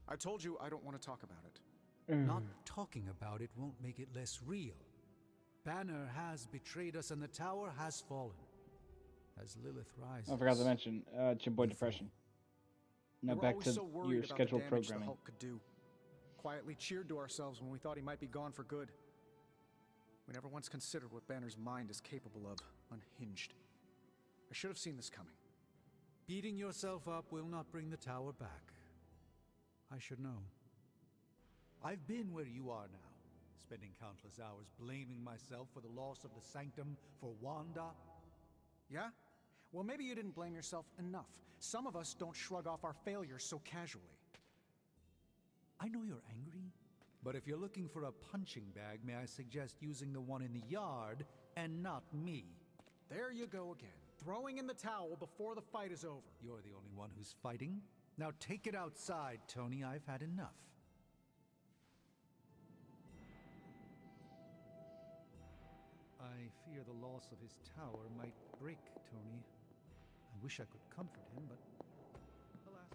I told you I don't want to talk about it. Not talking about it won't make it less real. Banner has betrayed us and the tower has fallen. As Lilith rises... I forgot to mention, it's your boy Depression. Now We were back always to so worried your about scheduled the damage the programming. Hulk could do. Quietly cheered to ourselves when we thought he might be gone for good. We never once considered what Banner's mind is capable of, unhinged. I should have seen this coming. Beating yourself up will not bring the tower back. I should know. I've been where you are now, spending countless hours blaming myself for the loss of the Sanctum for Wanda. Yeah? Well, maybe you didn't blame yourself enough. Some of us don't shrug off our failures so casually. I know you're angry, but if you're looking for a punching bag, may I suggest using the one in the yard and not me? There you go again. Throwing in the towel before the fight is over. You're the only one who's fighting. Now take it outside, Tony. I've had enough. I fear the loss of his tower might break Tony. I wish I could comfort him, but alas,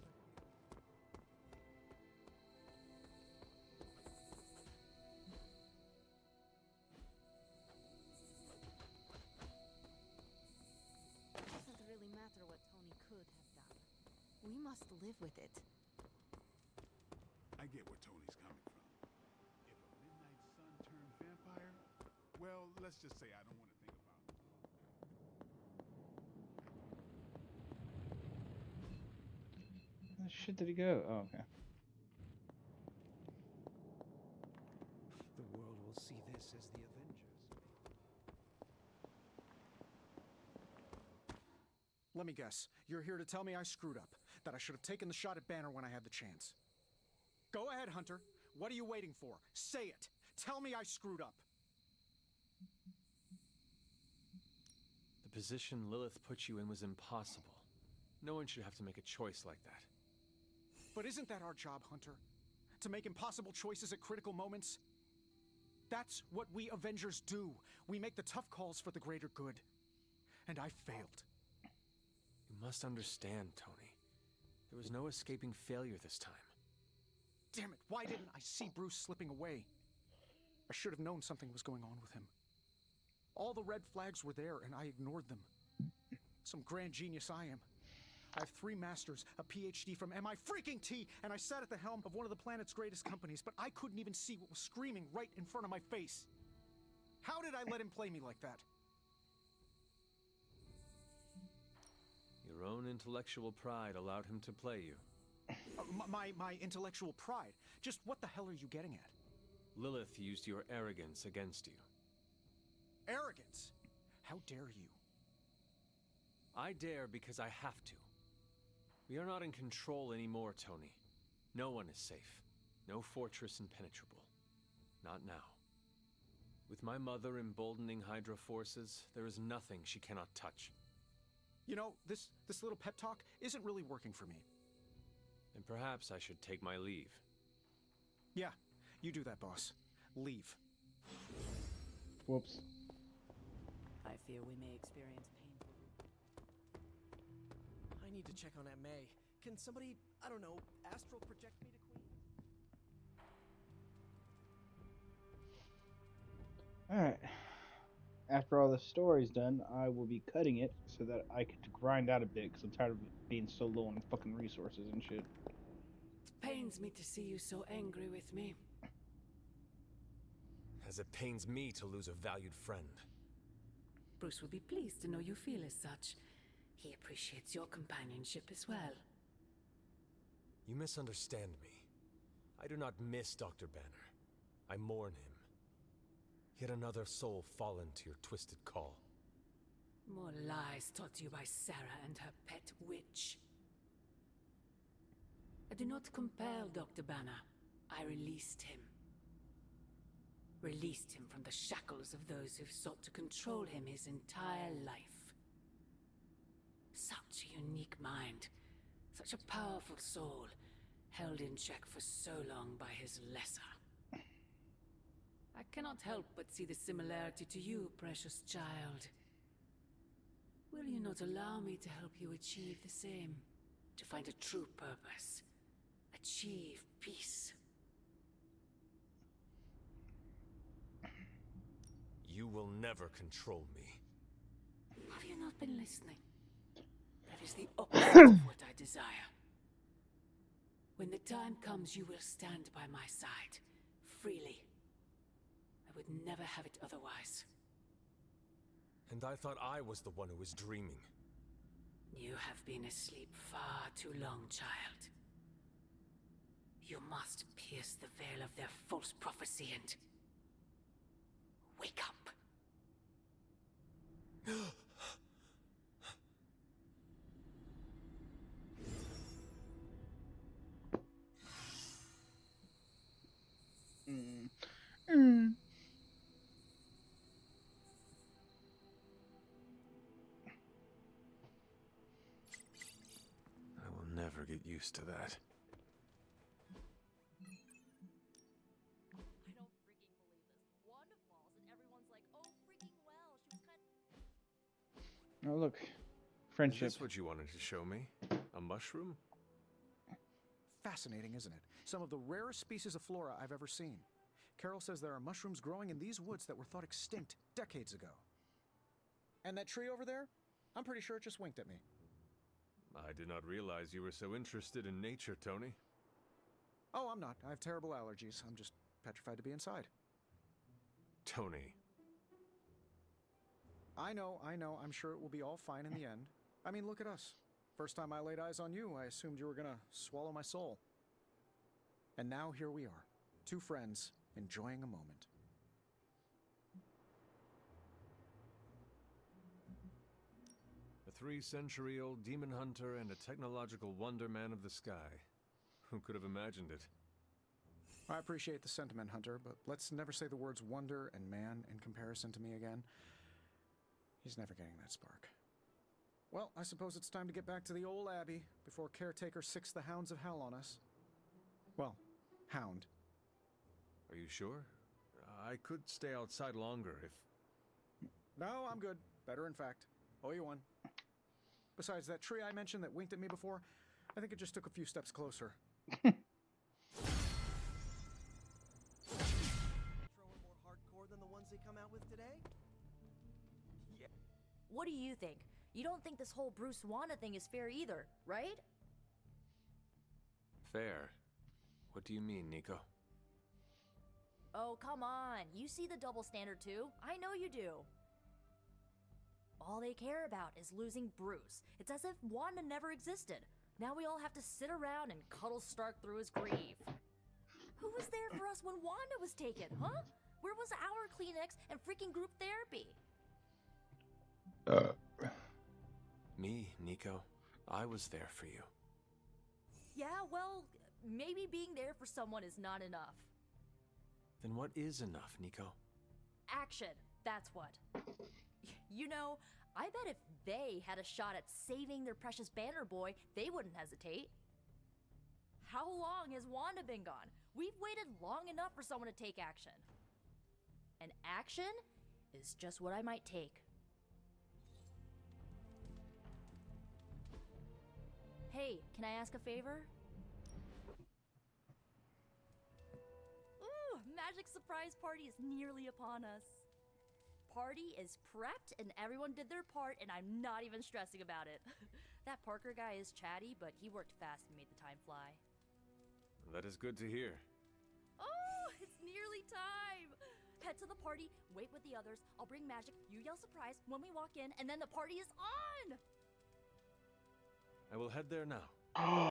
It doesn't really matter what Tony could have done. We must live with it. I get where Tony's coming from. If a Midnight Sun turned vampire, well, let's just say I don't want to think about it. Where the shit did he go? Oh, okay. the world will see this as the Avengers. Let me guess. You're here to tell me I screwed up. That I should have taken the shot at Banner when I had the chance. Go ahead, Hunter. What are you waiting for? Say it. Tell me I screwed up. The position Lilith put you in was impossible. No one should have to make a choice like that. But isn't that our job, Hunter? To make impossible choices at critical moments? That's what we Avengers do. We make the tough calls for the greater good. And I failed. You must understand, Tony. There was no escaping failure this time. Damn it, why didn't I see Bruce slipping away? I should have known something was going on with him. All the red flags were there, and I ignored them. Some grand genius I am. I have 3 masters, a PhD from MI-freaking-T, and I sat at the helm of one of the planet's greatest companies, but I couldn't even see what was screaming right in front of my face. How did I let him play me like that? Your own intellectual pride allowed him to play you. My intellectual pride. Just what the hell are you getting at? Lilith used your arrogance against you. Arrogance? How dare you? I dare because I have to. We are not in control anymore, Tony. No one is safe. No fortress impenetrable. Not now. With my mother emboldening Hydra forces, there is nothing she cannot touch. You know, this little pep talk isn't really working for me. And perhaps I should take my leave. Yeah, you do that, boss. Leave. Whoops. I fear we may experience painful. I need to check on Aunt May. Can somebody, I don't know, astral project me to Queens? Alright. After all the story's done, I will be cutting it so that I can grind out a bit because I'm tired of being so low on fucking resources and shit. It pains me to see you so angry with me. As it pains me to lose a valued friend. Bruce will be pleased to know you feel as such. He appreciates your companionship as well. You misunderstand me. I do not miss Dr. Banner. I mourn him. Yet another soul fallen to your twisted call. More lies taught you by Sarah and her pet witch. I do not compel Dr. Banner. I released him. Released him from the shackles of those who've sought to control him his entire life. Such a unique mind. Such a powerful soul. Held in check for so long by his lesser. I cannot help but see the similarity to you, precious child. Will you not allow me to help you achieve the same? To find a true purpose. Achieve peace. You will never control me. Have you not been listening? That is the opposite of what I desire. When the time comes, you will stand by my side, freely. I would never have it otherwise. And I thought I was the one who was dreaming. You have been asleep far too long, child. You must pierce the veil of their false prophecy and wake up. I will never get used to that. I don't freaking believe this. Wanda falls and everyone's like, oh, freaking well. She was kind of... Oh, look. Is Friendship. this what you wanted to show me? A mushroom? Fascinating, isn't it? Some of the rarest species of flora I've ever seen. Carol says there are mushrooms growing in these woods that were thought extinct decades ago. And that tree over there? I'm pretty sure it just winked at me. I did not realize you were so interested in nature, Tony. Oh, I'm not. I have terrible allergies. I'm just petrified to be inside. Tony. I know. I'm sure it will be all fine in the end. I mean, look at us. First time I laid eyes on you, I assumed you were gonna swallow my soul. And now here we are. Two friends enjoying a moment. A 3-century-old demon hunter and a technological wonder man of the sky. Who could have imagined it? I appreciate the sentiment, Hunter, but let's never say the words wonder and man in comparison to me again. He's never getting that spark. Well, I suppose it's time to get back to the old Abbey before Caretaker sicks the hounds of hell on us. Well, hound. Are you sure? I could stay outside longer if... No, I'm good. Better, in fact. Owe you one. Besides, that tree I mentioned that winked at me before, I think it just took a few steps closer. Intro were more hardcore than the ones they come out with today? Yeah. What do you think? You don't think this whole Bruce Wanda thing is fair either, right? Fair. What do you mean, Nico? Oh, come on. You see the double standard too. I know you do. All they care about is losing Bruce. It's as if Wanda never existed. Now we all have to sit around and cuddle Stark through his grief. Who was there for us when Wanda was taken, huh? Where was our Kleenex and freaking group therapy? Me, Nico. I was there for you. Yeah, well, maybe being there for someone is not enough. Then what is enough, Nico? Action, that's what. You know, I bet if they had a shot at saving their precious Banner Boy, they wouldn't hesitate. How long has Wanda been gone? We've waited long enough for someone to take action. And action is just what I might take. Hey, can I ask a favor? Ooh, Magic Surprise Party is nearly upon us. Party is prepped and everyone did their part and I'm not even stressing about it. That Parker guy is chatty, but he worked fast and made the time fly. That is good to hear. Oh, it's nearly time! Head to the party, wait with the others, I'll bring magic, you yell surprise when we walk in, and then the party is on! I will head there now. Oh,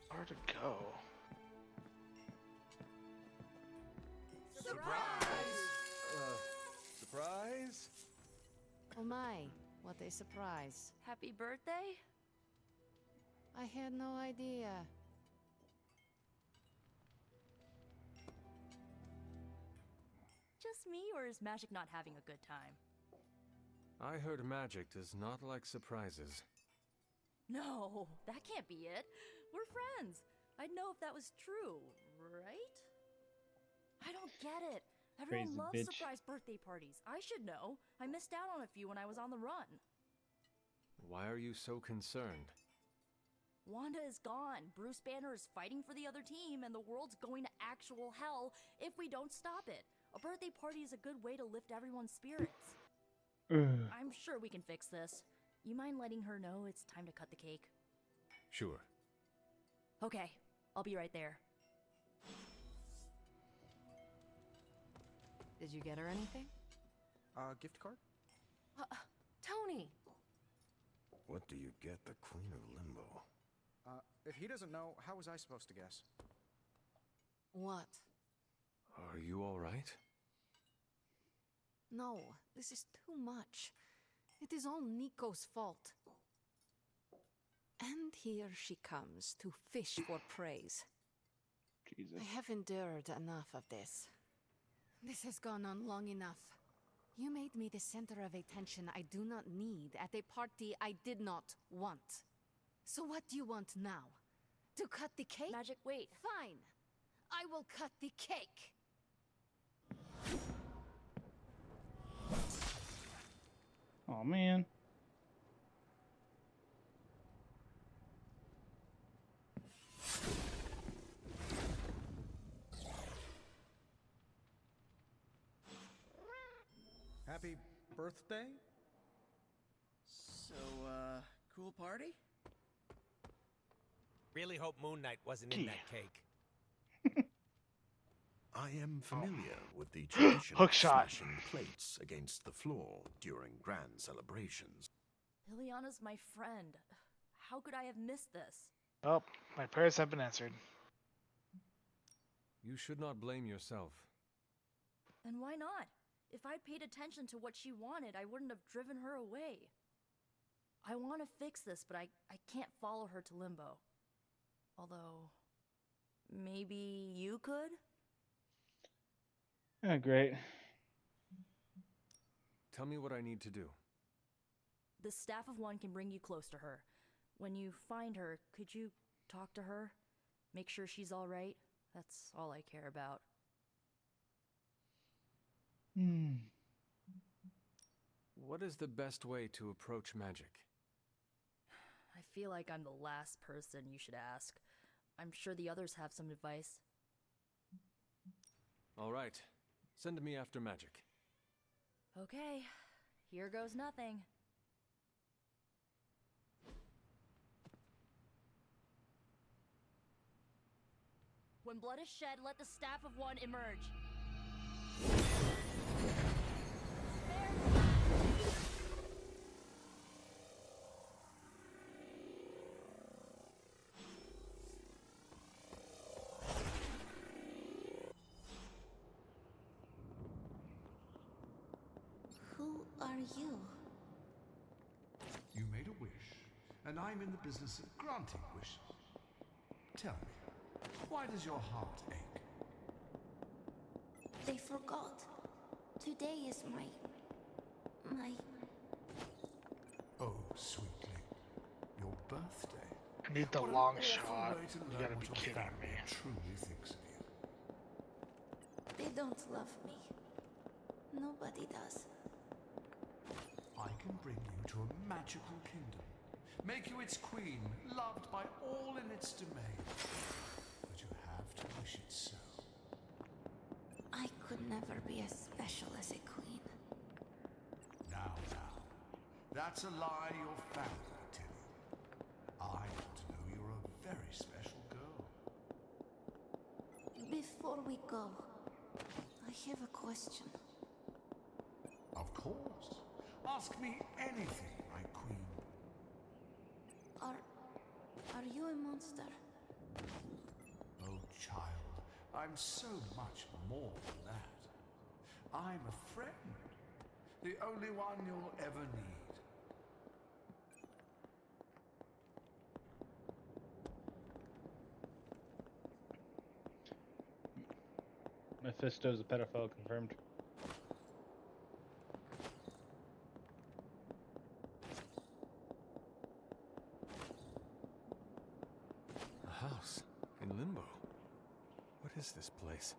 where to go? Surprise? Oh my, what a surprise. Happy birthday? I had no idea. Just me, or is Magic not having a good time? I heard magic does not like surprises. No, that can't be it. We're friends. I'd know if that was true, right? I don't get it. Everyone Crazy loves bitch. surprise birthday parties. I should know. I missed out on a few when I was on the run. Why are you so concerned? Wanda is gone. Bruce Banner is fighting for the other team, and the world's going to actual hell if we don't stop it. A birthday party is a good way to lift everyone's spirits. I'm sure we can fix this. You mind letting her know it's time to cut the cake? Sure. Okay, I'll be right there. Did you get her anything? Gift card? Tony! What do you get the Queen of Limbo? If he doesn't know, how was I supposed to guess? What? Are you all right? No, this is too much. It is all Nico's fault. And here she comes to fish for praise. Jesus. I have endured enough of this. This has gone on long enough. You made me the center of attention I do not need at a party I did not want. So what do you want now? To cut the cake? Magic, wait. Fine. I will cut the cake. Oh man. Happy birthday? So, cool party? Really hope Moon Knight wasn't in that cake. I am familiar with the tradition of Hook shot. smashing plates against the floor during grand celebrations. Liliana's my friend. How could I have missed this? Oh, my prayers have been answered. You should not blame yourself. And why not? If I'd paid attention to what she wanted, I wouldn't have driven her away. I want to fix this, but I can't follow her to Limbo. Although, maybe you could? Oh, great. Tell me what I need to do. The Staff of One can bring you close to her. When you find her, could you talk to her? Make sure she's all right? That's all I care about. What is the best way to approach magic? I feel like I'm the last person you should ask. I'm sure the others have some advice. All right. Send me after magic. Okay, here goes nothing. When blood is shed, let the Staff of One emerge. Who are you? You made a wish, and I'm in the business of granting wishes. Tell me, why does your heart ache? They forgot. Today is my... Oh, sweetly, your birthday. I need the What an long awful shot. way to You learn gotta what be your kidding family me. truly thinks of you. They don't love me. Nobody does. I can bring you to a magical kingdom, make you its queen, loved by all in its domain. But you have to wish it so. I could never be as special as a queen. Now, that's a lie your family would tell you. I want to know you're a very special girl. Before we go, I have a question. Of course. Ask me anything, my queen. Are you a monster? Oh, child, I'm so much more than that. I'm a friend. The only one you'll ever need. Mephisto's a pedophile confirmed. A house in Limbo. What is this place?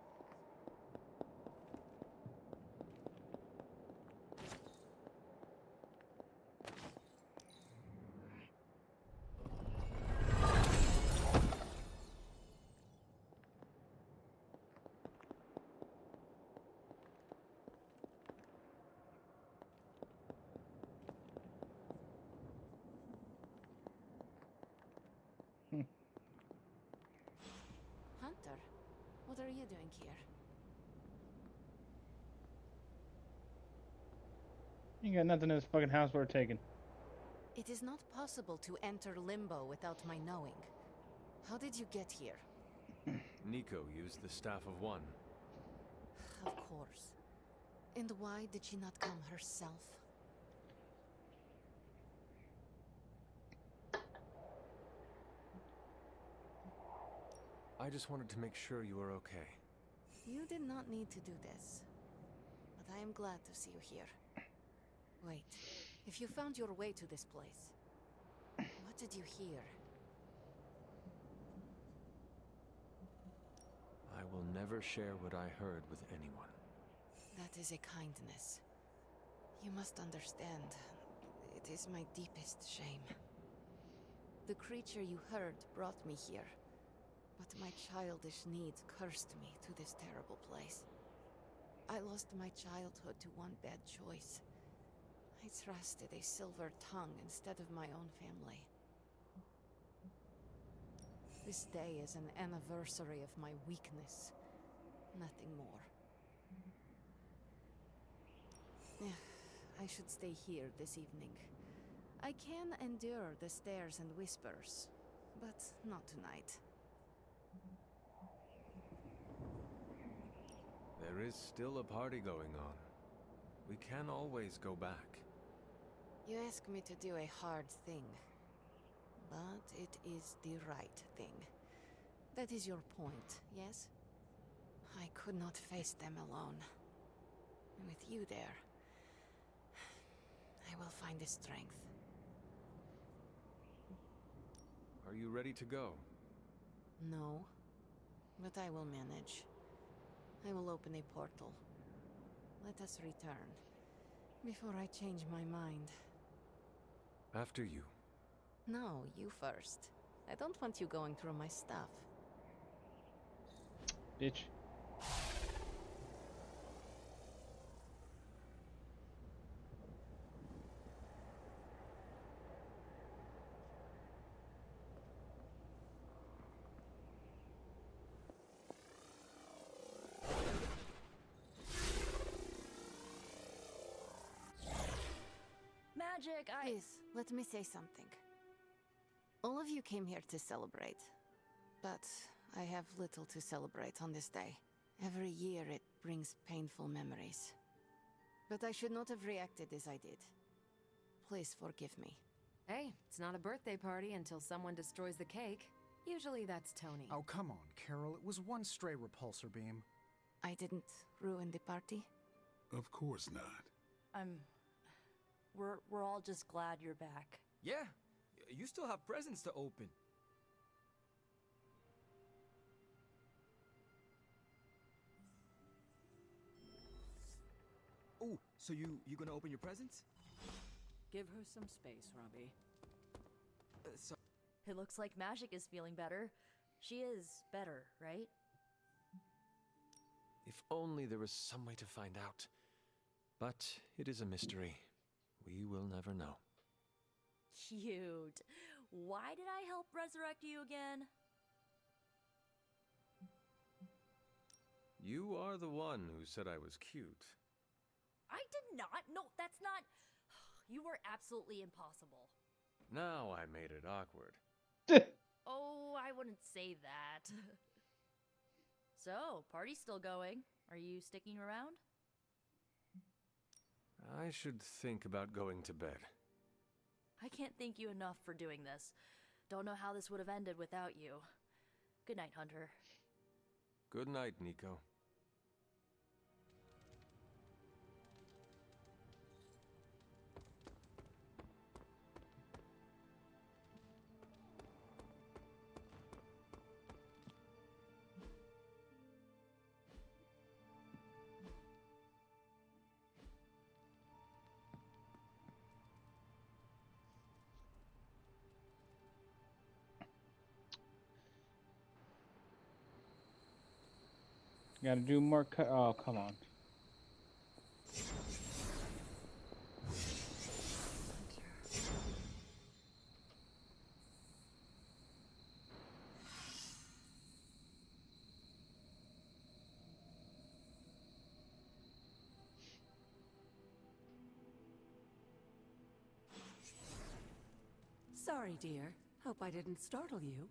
What are you doing here? You got nothing in this fucking house worth taking. It is not possible to enter Limbo without my knowing. How did you get here? Nico used the Staff of One. Of course. And why did she not come herself? I just wanted to make sure you were okay. You did not need to do this. But I am glad to see you here. Wait, if you found your way to this place, what did you hear? I will never share what I heard with anyone. That is a kindness. You must understand, it is my deepest shame. The creature you heard brought me here, but my childish needs cursed me to this terrible place. I lost my childhood to one bad choice. I trusted a silver tongue instead of my own family. This day is an anniversary of my weakness. Nothing more. I should stay here this evening. I can endure the stares and whispers, but not tonight. There is still a party going on. We can always go back. You ask me to do a hard thing, but it is the right thing. That is your point, yes? I could not face them alone. With you there, I will find the strength. Are you ready to go? No, but I will manage. I will open a portal. Let us return, before I change my mind. After you. No, you first. I don't want you going through my stuff. Bitch. Magic, Please, let me say something. All of you came here to celebrate, but I have little to celebrate on this day. Every year it brings painful memories. But I should not have reacted as I did. Please forgive me. Hey, it's not a birthday party until someone destroys the cake. Usually that's Tony. Oh, come on, Carol. It was one stray repulsor beam. I didn't ruin the party? Of course not. We're all just glad you're back. Yeah, you still have presents to open. Oh, so you gonna open your presents? Give her some space, Robbie. So It looks like Magic is feeling better. She is better, right? If only there was some way to find out. But it is a mystery. We will never know. Cute. Why did I help resurrect you again? You are the one who said I was cute. I did not. No, that's not. You were absolutely impossible. Now I made it awkward. Oh, I wouldn't say that. So, party's still going. Are you sticking around? I should think about going to bed. I can't thank you enough for doing this. Don't know how this would have ended without you. Good night, Hunter. Good night, Nico. Gotta do more oh, come on. Sorry, dear. Hope I didn't startle you.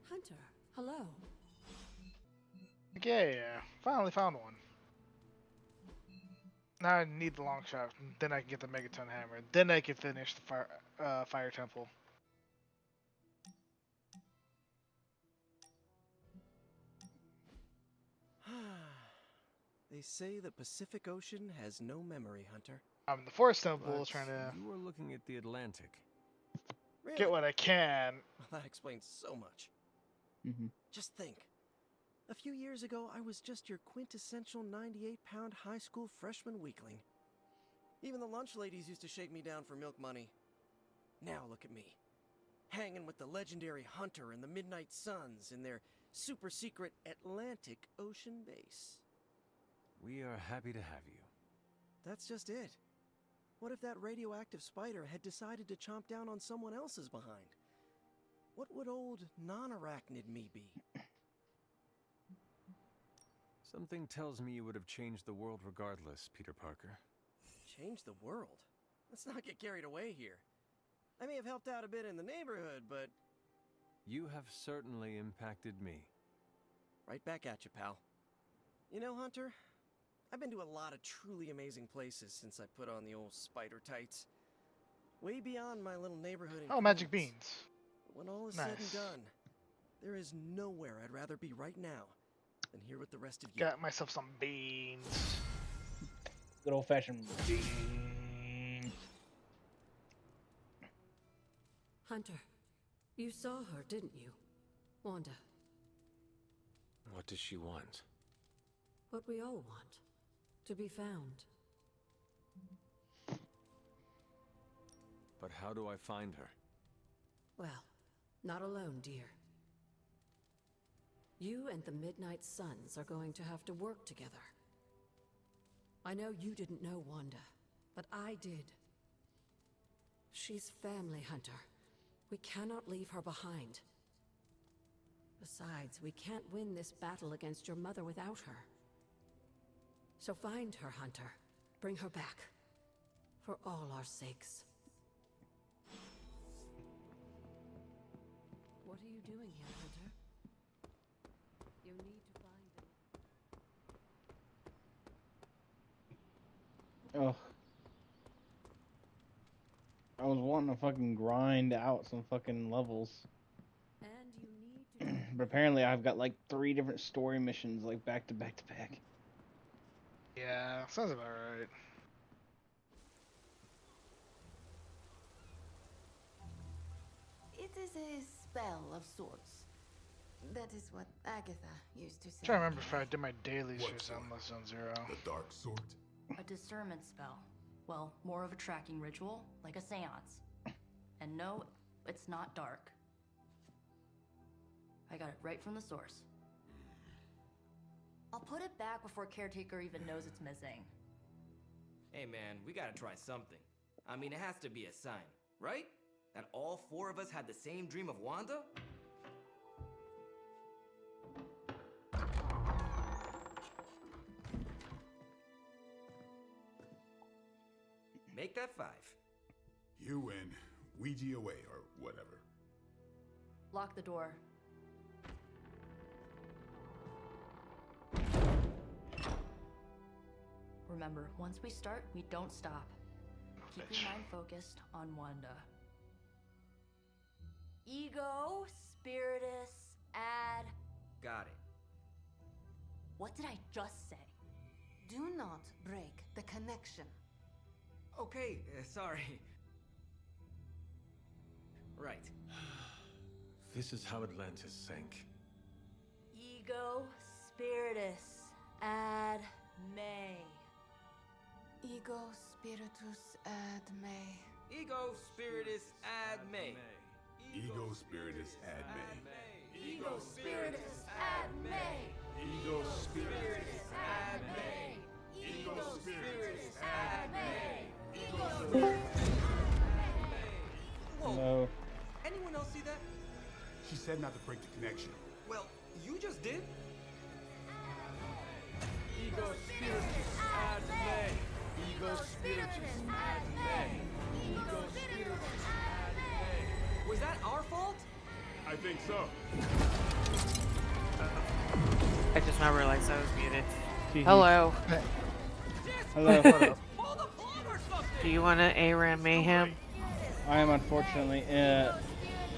Hunter, hello. Yeah, finally found one. Now I need the long shot, and then I can get the Megaton Hammer. Then I can finish the Fire Temple. They say the Pacific Ocean has no memory, Hunter. The Forest Temple But is trying to You were looking at the Atlantic. Really? get what I can. Well, that explains so much. Mm-hmm. Just think. A few years ago, I was just your quintessential 98-pound high school freshman weakling. Even the lunch ladies used to shake me down for milk money. Now look at me. Hanging with the legendary Hunter and the Midnight Suns in their super-secret Atlantic Ocean base. We are happy to have you. That's just it. What if that radioactive spider had decided to chomp down on someone else's behind? What would old non-arachnid me be? Something tells me you would have changed the world regardless, Peter Parker. Change the world? Let's not get carried away here. I may have helped out a bit in the neighborhood, but... You have certainly impacted me. Right back at you, pal. You know, Hunter, I've been to a lot of truly amazing places since I put on the old spider tights. Way beyond my little neighborhood in Oh, magic Queens. beans. But when all is Nice. said and done, there is nowhere I'd rather be right now than here with the rest of you. Got myself some beans. Good old fashioned beans. Hunter, you saw her, didn't you? Wanda. What does she want? What we all want. To be found. But how do I find her? Well, not alone, dear. You and the Midnight Suns are going to have to work together. I know you didn't know Wanda, but I did. She's family, Hunter. We cannot leave her behind. Besides, we can't win this battle against your mother without her. So find her, Hunter. Bring her back. For all our sakes. What are you doing here, Hunter? You need to find them. Ugh. I was wanting to fucking grind out some fucking levels. And you need to... But apparently I've got like 3 different story missions like back to back to back. Yeah, sounds about right. It is a spell of sorts. That is what Agatha used to say. I'm trying to remember if I did my dailies What or sort? something less than 0. The dark sort? A discernment spell. Well, more of a tracking ritual, like a seance. And no, it's not dark. I got it right from the source. I'll put it back before Caretaker even knows it's missing. Hey man, we gotta try something. I mean, it has to be a sign, right? That all 4 of us had the same dream of Wanda? Make that 5. You win. Ouija away, or whatever. Lock the door. Remember, once we start, we don't stop. Keep your mind focused on Wanda. Ego, Spiritus, add... Got it. What did I just say? Do not break the connection. Okay, sorry. Right. This is how Atlantis sank. Ego, Spiritus, ad me. Ego spiritus ad me. Ego spiritus ad me. Ego spiritus ad me. Ego, Spiritus, ad me. Ego spiritus ad me. Ego spiritus ad me. Ego spiritus Whoa. No. Anyone else see that? She said not to break the connection. Well, you just did. Ego, Spiritus, ad me. Was that our fault? I think so. I just now realized I was muted. Hee hee. Hello. Hello. Do you want to ARAM Mayhem? I am unfortunately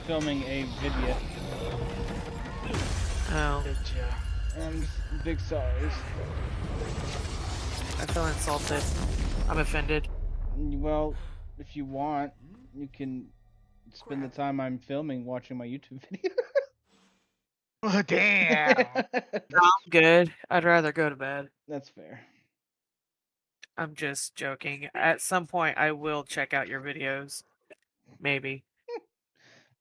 filming a video. Oh. I'm big sorries. I feel insulted. I'm offended. Well, if you want, you can spend the time I'm filming watching my YouTube video. Damn. I'm good. I'd rather go to bed. That's fair. I'm just joking. At some point, I will check out your videos. Maybe.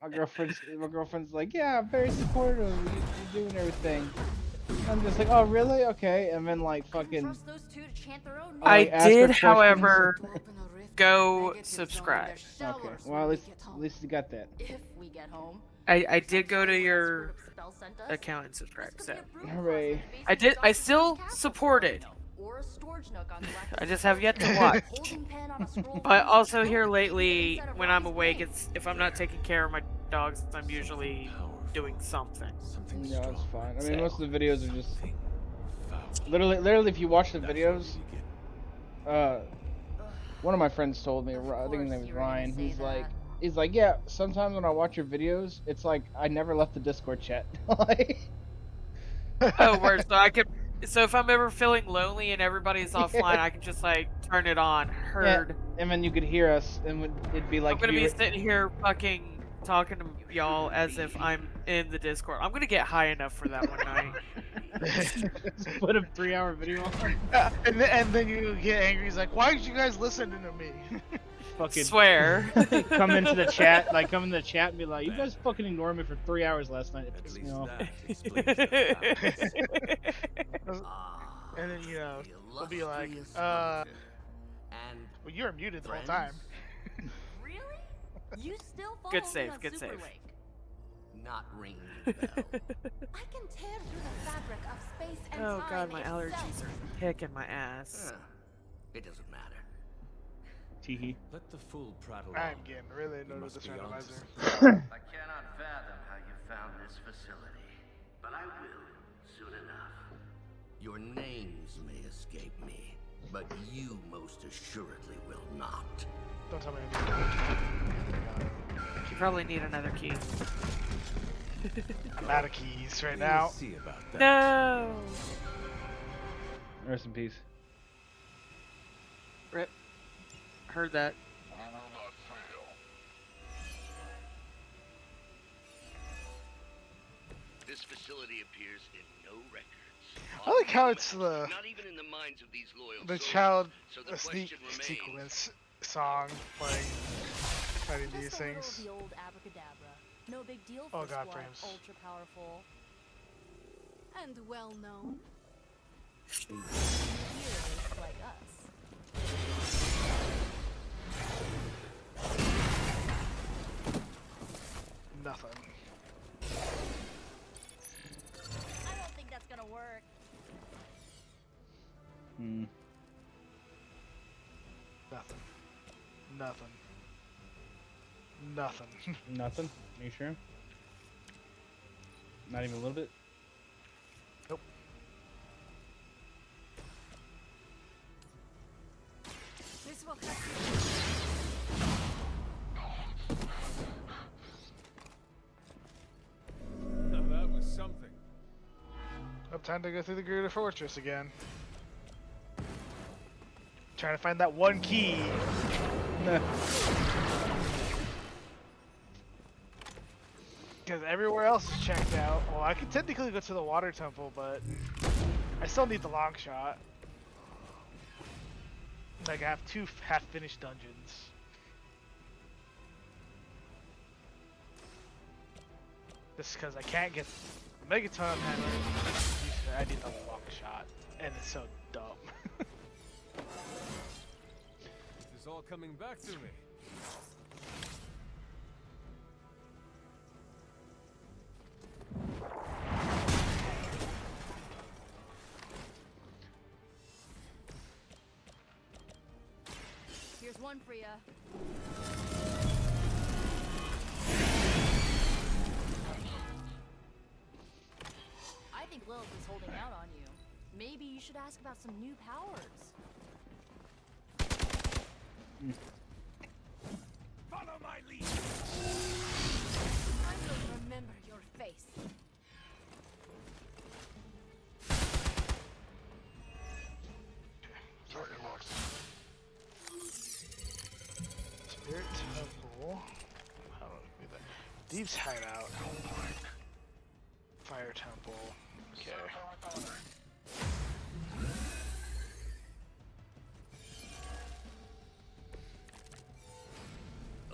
My girlfriend's like, yeah, I'm very supportive. You're doing everything. I'm just like, oh really? Okay, and then like fucking. Trust those two to chant their own I like, ask her did, questions. however, go subscribe. Okay, well at least you got that. If we get home. I did go to your account and subscribe. So. Hooray! I still supported. Or a storage nook on the I just have yet to watch. But also here lately, when I'm awake, if I'm not taking care of my dogs, I'm usually doing something. No, it's fine. I mean, most of the videos are just literally. If you watch the videos, one of my friends told me. I think his name is Ryan. He's like, yeah. Sometimes when I watch your videos, it's like I never left the Discord chat. Oh, word. So if I'm ever feeling lonely and everybody's offline, I can just like turn it on. Heard. Yeah, and then you could hear us, and it'd be like. I'm gonna be sitting here fucking talking to y'all as if I'm in the Discord. I'm gonna get high enough for that one night. Put a 3-hour video on. And then you get angry. He's like, "Why did you guys listen to me?" Fucking swear. Come into the chat, and be like, "You guys fucking ignored me for 3 hours last night. It pissed me off." And then we'll be like, "Well, you were muted the whole time." Really? You still follow Good save. me on Good Super save. Link? Not ringing the bell. I can tear through the fabric of space and Oh time god, my itself. allergies are kicking my ass. It doesn't matter. Teehee. Let the fool prattle I'm on. getting really annoyed with must this be onto randomizer. I cannot fathom how you found this facility, but I will soon enough. Your names may escape me, but you most assuredly will not. Don't tell me. You probably need another key. I'm out of keys right now. See about that. No. Rest in peace. Rip. Heard that. This facility appears in no records. I like how it's Not even in the minds of these loyal the soldiers. child So the sneak question remains. sequence song playing, fighting these Just a little things. of the old abracadabra. No big deal Oh for god, squad frames. ultra powerful. And well known. Heroes like us. Nothing. I don't think that's gonna work. Nothing. Nothing. Nothing. Nothing? Are you sure? Not even a little bit? Nope. This will help Now that was something. Oh, time to go through the Garuda Fortress again. Trying to find that one key. Because everywhere else is checked out. Well, I could technically go to the water temple, but I still need the long shot. Like, I have 2 half-finished dungeons. Just because I can't get the Megaton hammer, I need the long shot. And it's so dumb. It's all coming back to me. Here's one for ya. I think Lilith is holding out on you. Maybe you should ask about some new powers. Follow my lead. I will remember your face. Spirit Temple. How do I do that? Thieves Hideout. Fire Temple. Okay.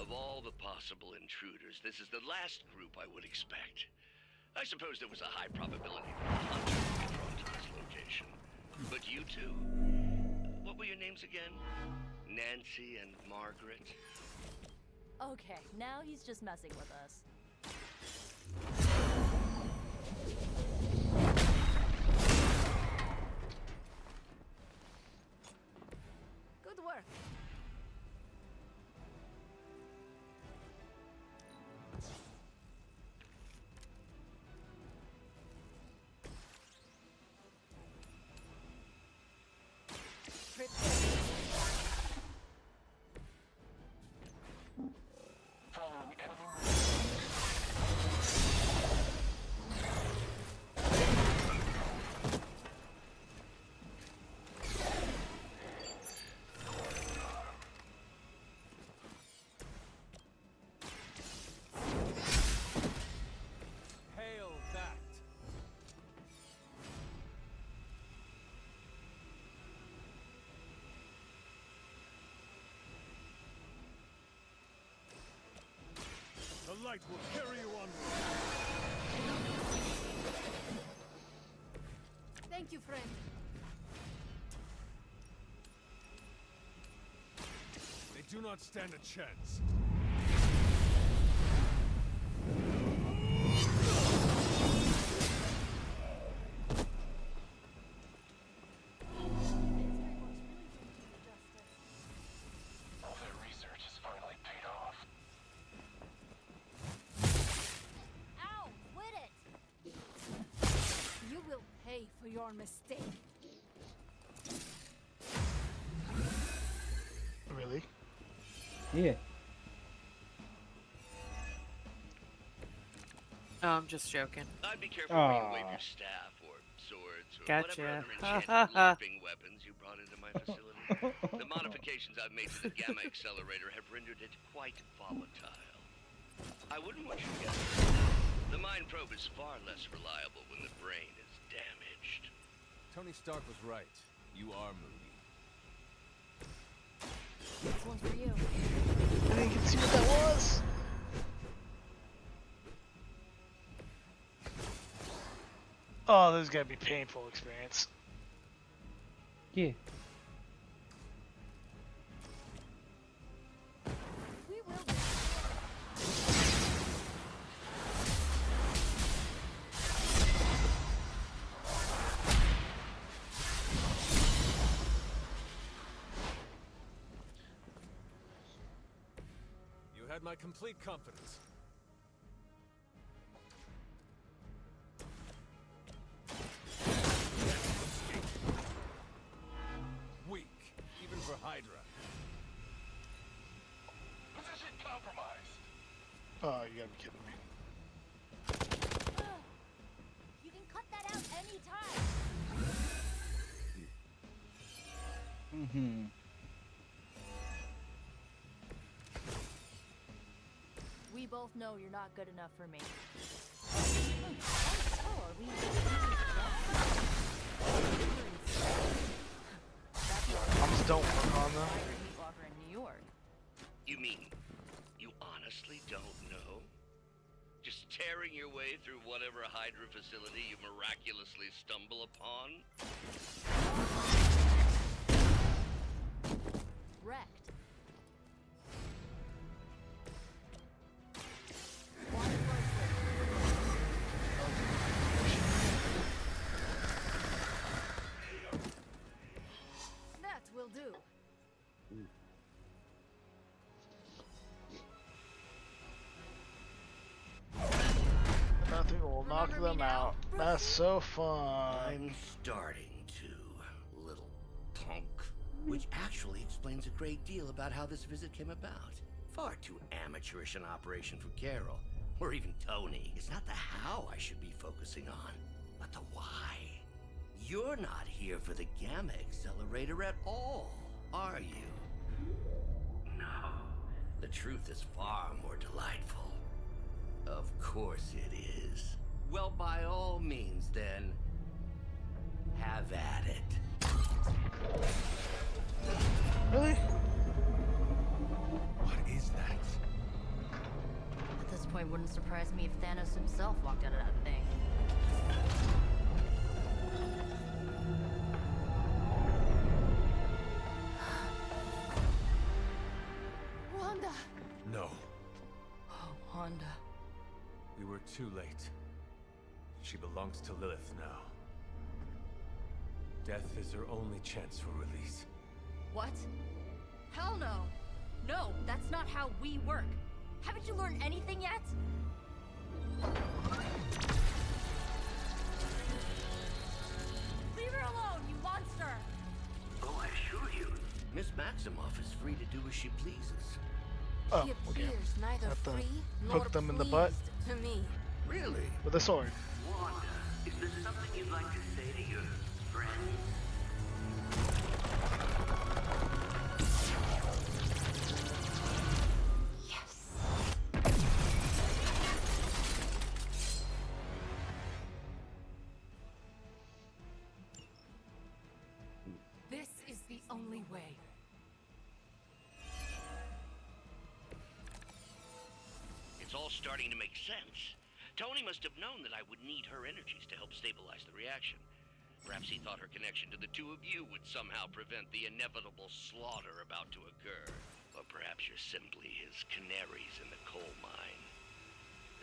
Of all the possible intruders, this is the last group I would expect. I suppose there was a high probability that a hunter would be drawn to this location. But you two, what were your names again? Nancy and Margaret? Okay, now he's just messing with us. Good work. Hail that! The light will carry you onward. Thank you, friend. They do not stand a chance. All their research has finally paid off. Ow! Quit it! You will pay for your mistake. Really? Yeah. Oh, I'm just joking. I'd be careful where you wave your staff or swords or Gotcha. whatever other enchanted leaping weapons you brought into my facility. The modifications I've made to the gamma accelerator have rendered it quite volatile. I wouldn't want you to guess. The mind probe is far less reliable when the brain is damaged. Tony Stark was right. You are moody. This one's for you. I didn't get to see what that was. Oh, this is gonna be a painful experience. Yeah. We will be. You had my complete confidence. Weak, even for Hydra. Position compromised. Oh, you gotta be kidding me. You can cut that out anytime. Mm-hmm. We both know you're not good enough for me. So are we? Bombs don't work on them. Meat Walker in New York. You mean you honestly don't know? Just tearing your way through whatever Hydra facility you miraculously stumble upon? Wrecked. That will do. We'll knock them out. That's so fun. I'm starting to, little punk. Which actually explains a great deal about how this visit came about. Far too amateurish an operation for Carol, or even Tony. It's not the how I should be focusing on, but the why. You're not here for the Gamma Accelerator at all, are you? No. The truth is far more delightful. Of course it is. Well, by all means, then, have at it. Really? What is that? At this point, wouldn't surprise me if Thanos himself walked out of that thing. Wanda! No. Oh, Wanda. We were too late. She belongs to Lilith now. Death is her only chance for release. What? Hell no! No, that's not how we work. Haven't you learned anything yet? Leave her alone, you monster! Oh, I assure you, Miss Maximoff is free to do as she pleases. Oh, He okay. appears neither Have to free nor hook them in the butt pleased to me. Really? with a sword. Wanda, is there something you'd like to say to your friends? This is the only way. It's all starting to make sense. Tony must have known that I would need her energies to help stabilize the reaction. Perhaps he thought her connection to the two of you would somehow prevent the inevitable slaughter about to occur. Or perhaps you're simply his canaries in the coal mine.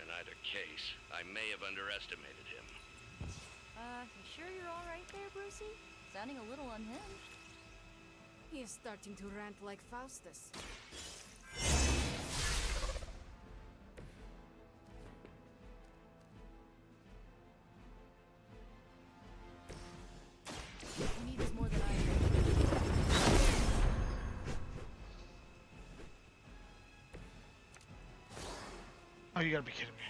In either case, I may have underestimated him. You sure you're alright there, Brucey? Sounding a little unhinged. He is starting to rant like Faustus. He needs more than I do. Oh, you gotta be kidding me.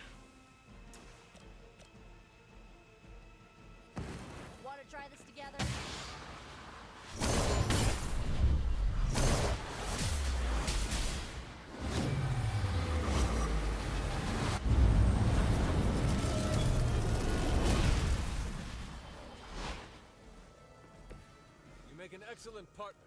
Wanna try this together? You make an excellent partner.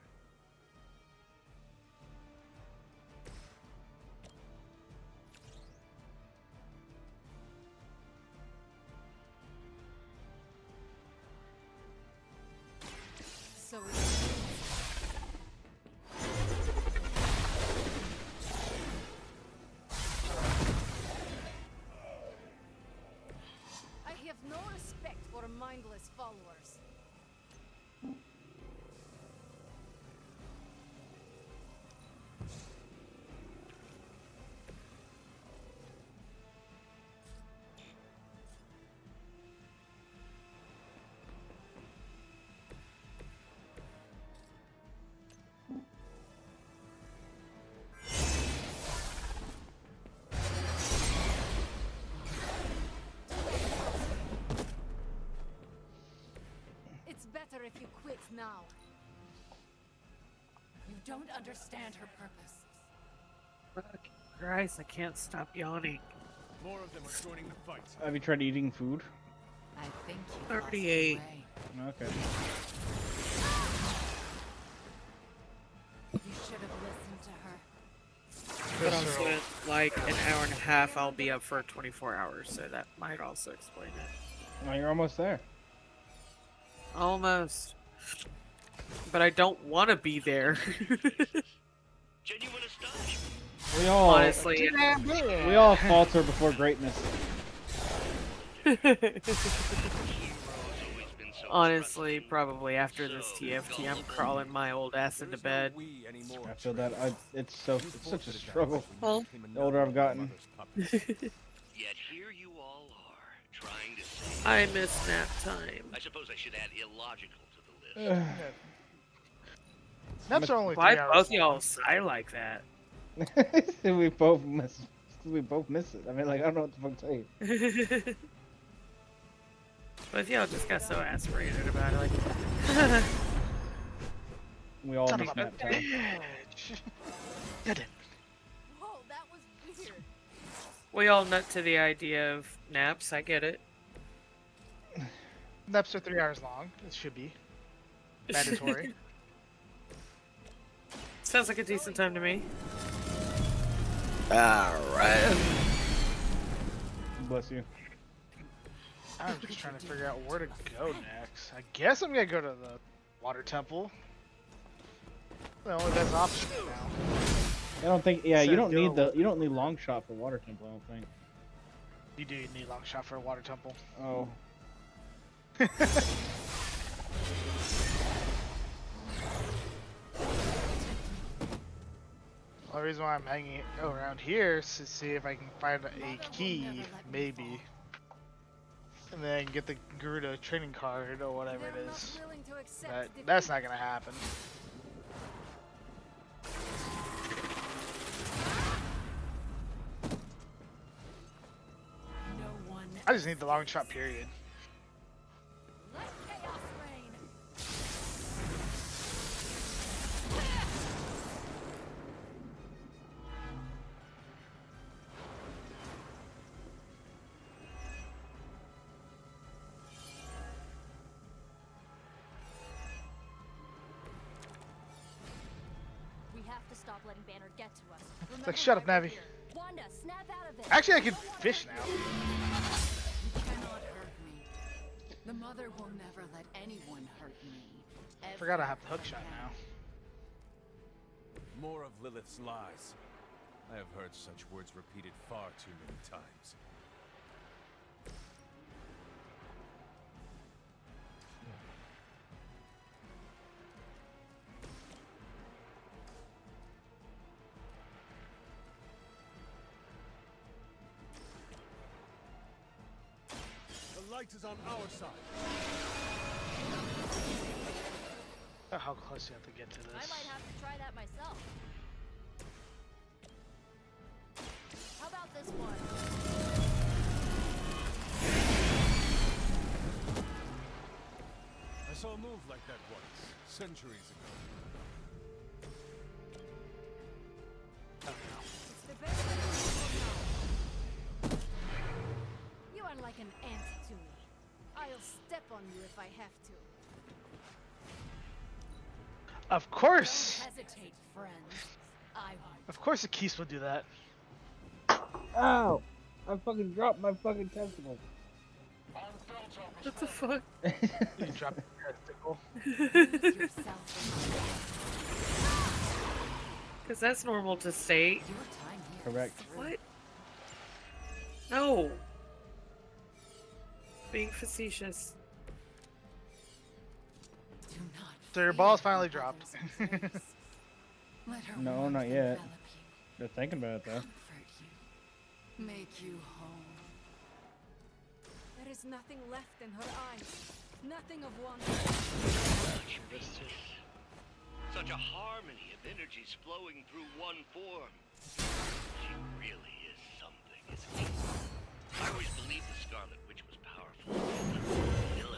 So it is. I have no respect for mindless followers. It's better if you quit now. You don't understand her purpose. Fuck Christ, I can't stop yawning. More of them are joining the fight. Have you tried eating food? I think you 38. Okay. You should have listened to her. But also in like an hour and a half, I'll be up for 24 hours, so that might also explain it. Well, you're almost there. Almost. But I don't want to be there. Genuine astonishment. We all Honestly, we all falter before greatness. Honestly, probably after this TFT, I'm crawling my old ass into bed. I feel that it's such a struggle. The older I've gotten. Yet here you all are, trying I miss nap time. I suppose I should add illogical to the list. Naps are only 3 Why hours. both y'all sigh like that? we both miss it. I mean, like, I don't know what the fuck to tell you. Both y'all just got so aspirated about it. Like, We all Son miss of a nap time. bitch. Get it. Whoa, that was weird. we all nut to the idea of naps. I get it. Naps are 3 hours long. It should be mandatory. Sounds like a decent time to me. Alright. Bless you. I'm just trying to figure out where to go next. I guess I'm gonna go to the water temple. The only best option now. I don't think. Yeah, you Said don't go. need long shot for water temple. I don't think. You do need long shot for a water temple. Oh. The reason why I'm hanging around here is to see if I can find a key, maybe. And then get the Garuda training card or whatever it is. But that's not gonna happen. I just need the long shot period. We have to stop letting Banner get to us. It's like, shut up, Navi. Wanda, snap out of it. Actually, I can fish now. You cannot hurt me. The mother will never let anyone hurt me. Forgot I have the hook shot now. More of Lilith's lies. I have heard such words repeated far too many times. The light is on our side. Oh, how close do you have to get to I this? might have to try that myself. How about this one? I saw a move like that once, centuries ago. It's the best I know. You are like an ant to me. I'll step on you if I have to. Of course! Don't hesitate, friends. I won't. Of course the Keys will do that. Ow! I fucking dropped my fucking testicle. What the fuck? You dropped your testicle. Because that's normal to state. Correct. What? No. Being facetious. So your ball's finally dropped. No, not yet. They're thinking about it though. Make you whole. There is nothing left in her eyes. Nothing of wonder. Such a harmony of energies flowing through one form. She really is something, isn't she? I always believed the Scarlet Witch was powerful.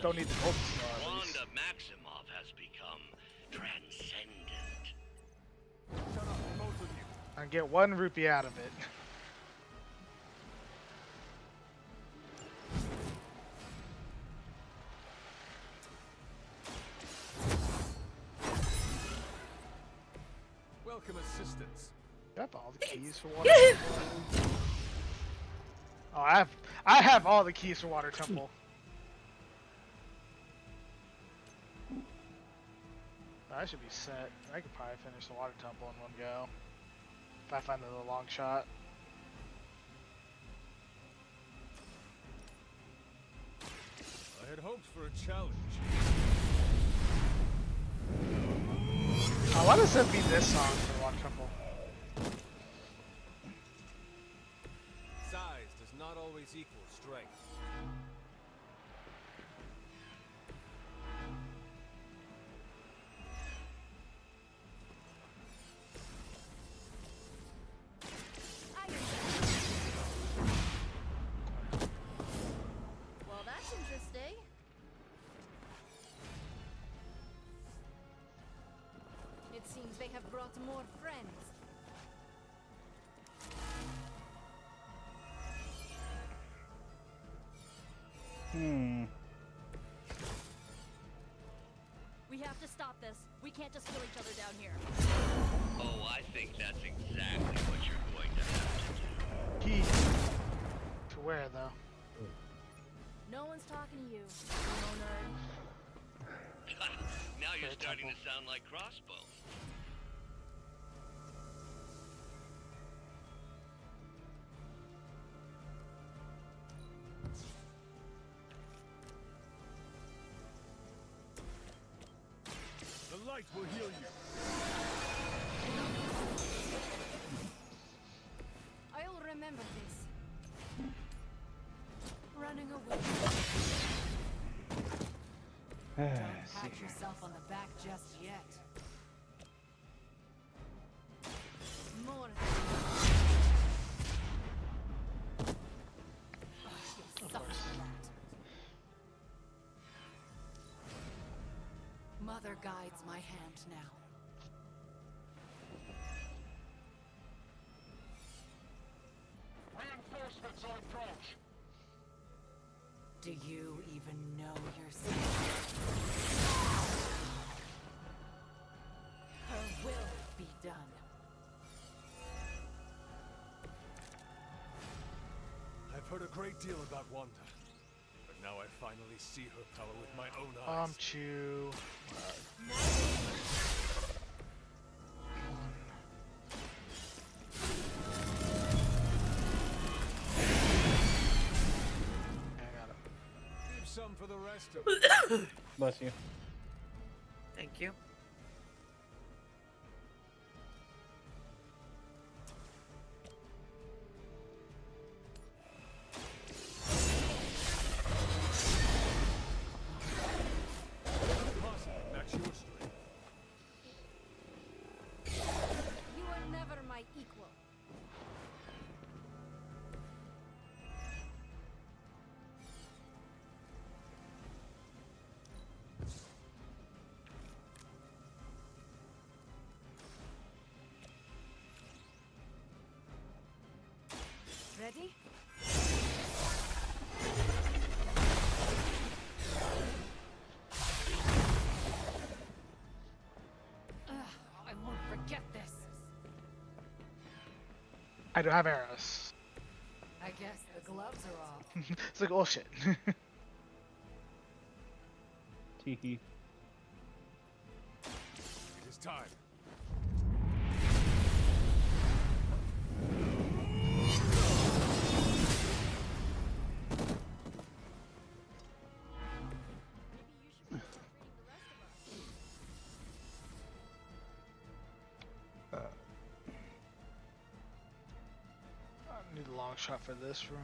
Don't need the gold star. at least. Wanda Maximoff has become transcendent. I get 1 rupee out of it. Welcome assistance. Got all the keys for water temple. Oh, I have all the keys for water temple. I should be set. I could probably finish the water temple in one go. If I find the long shot. I had hoped for a challenge. Why does it be this song for water temple? Size does not always equal strength. stay? It seems they have brought more friends. We have to stop this. We can't just kill each other down here. Oh, I think that's exactly what you're going to have to do. Key. To where, though? No one's talking to you, emo nerd. Now you're starting to sound like Crossbones. The light will heal you. I'll remember this. Running away. Don't pat yourself on the back just yet. More than you'll suffer for that. Mother guides my hand now. Reinforcements on approach. Do you even know yourself? Her will be done. I've heard a great deal about Wanda, but now I finally see her power with my own eyes. Chew. Keep some for the rest of Bless you. Thank you. You are never my equal. Ready? I won't forget this. I don't have arrows. I guess the gloves are off. It's like, oh shit. Teehee. It is time. I need a long shot for this room.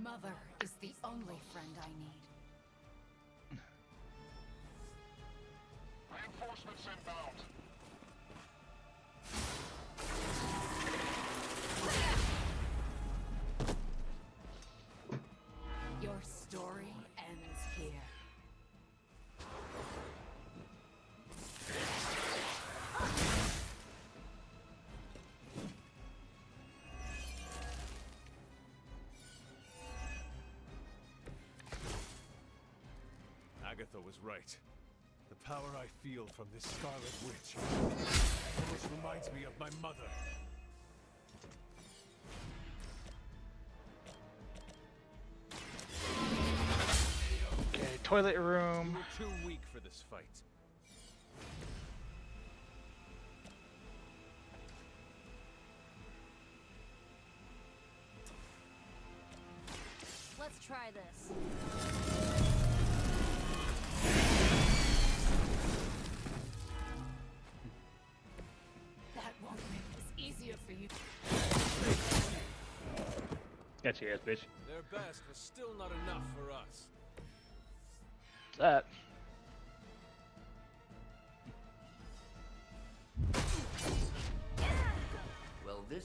Mother is the only friend I need. Reinforcements inbound. Your story ends here. Agatha was right. The power I feel from this Scarlet Witch almost reminds me of my mother. Okay, toilet room. You were too weak for this fight. Let's try this. That won't make this easier for you. Got your ass, bitch. Their best was still not enough for us. What's that?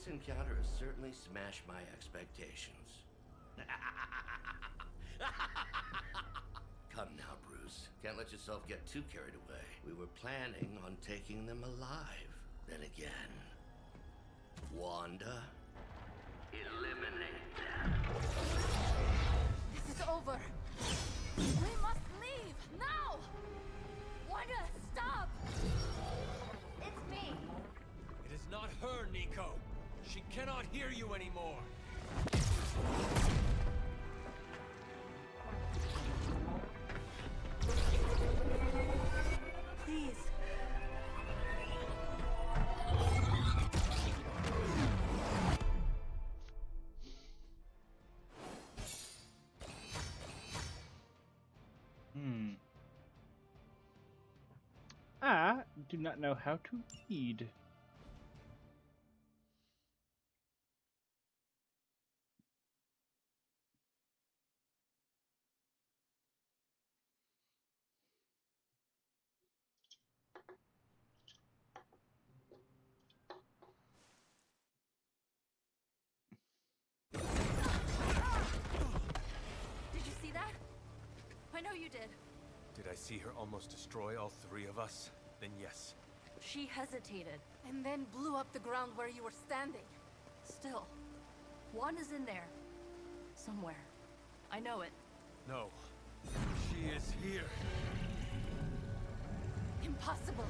This encounter has certainly smashed my expectations. Come now, Bruce. Can't let yourself get too carried away. We were planning on taking them alive. Then again, Wanda, eliminate them. This is over. We must leave now. Wanda, stop! It's me. It is not her, Nico. She cannot hear you anymore. Please. I do not know how to read. Did you see that? I know you did. Did I see her almost destroy all three of us? Then yes. She hesitated. And then blew up the ground where you were standing. Still, Wanda's in there. Somewhere. I know it. No. She is here. Impossible.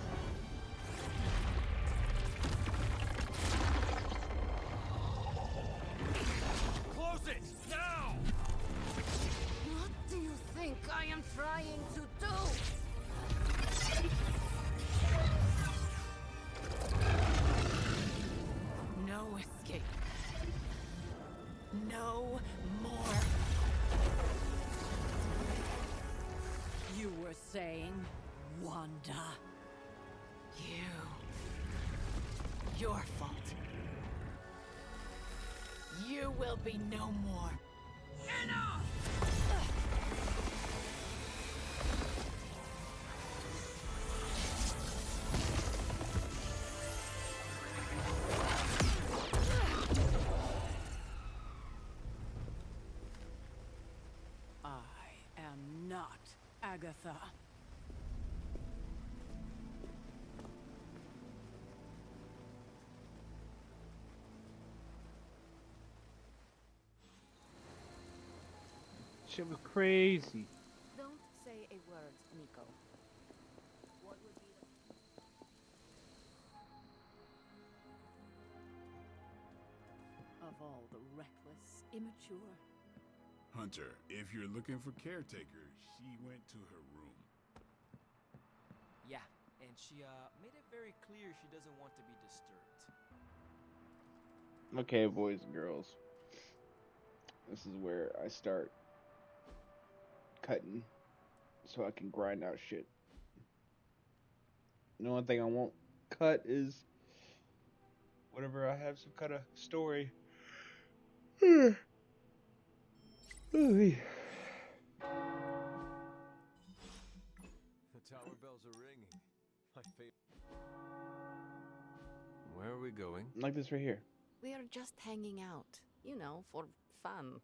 Close it! Now! What do you think I am trying to do? No escape. No more. You were saying, Wanda. Your fault. You will be no more. Enough! I am not Agatha. Shit was crazy. Don't say a word, Nico. What would be Of all the reckless, immature. Hunter, if you're looking for caretaker, she went to her room. Yeah, and she made it very clear she doesn't want to be disturbed. Okay, boys and girls. This is where I start cutting so I can grind out shit. The only thing I won't cut is whatever I have some kind of story. The tower bells are ringing. My favorite. Where are we going? Like this right here. We are just hanging out, you know, for fun.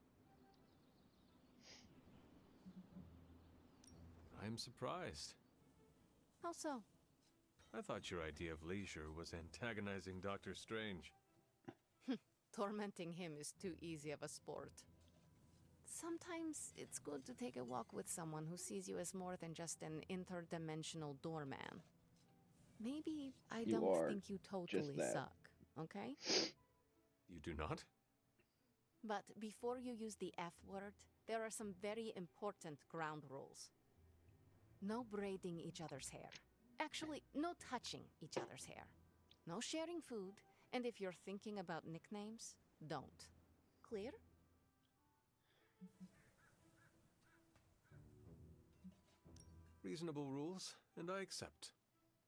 I'm surprised. How so? I thought your idea of leisure was antagonizing Doctor Strange. Tormenting him is too easy of a sport. Sometimes it's good to take a walk with someone who sees you as more than just an interdimensional doorman. Maybe I You don't are think you just totally that. suck, okay? You do not? But before you use the F word, there are some very important ground rules. No braiding each other's hair. Actually, no touching each other's hair. No sharing food, and if you're thinking about nicknames, don't. Clear? Reasonable rules, and I accept.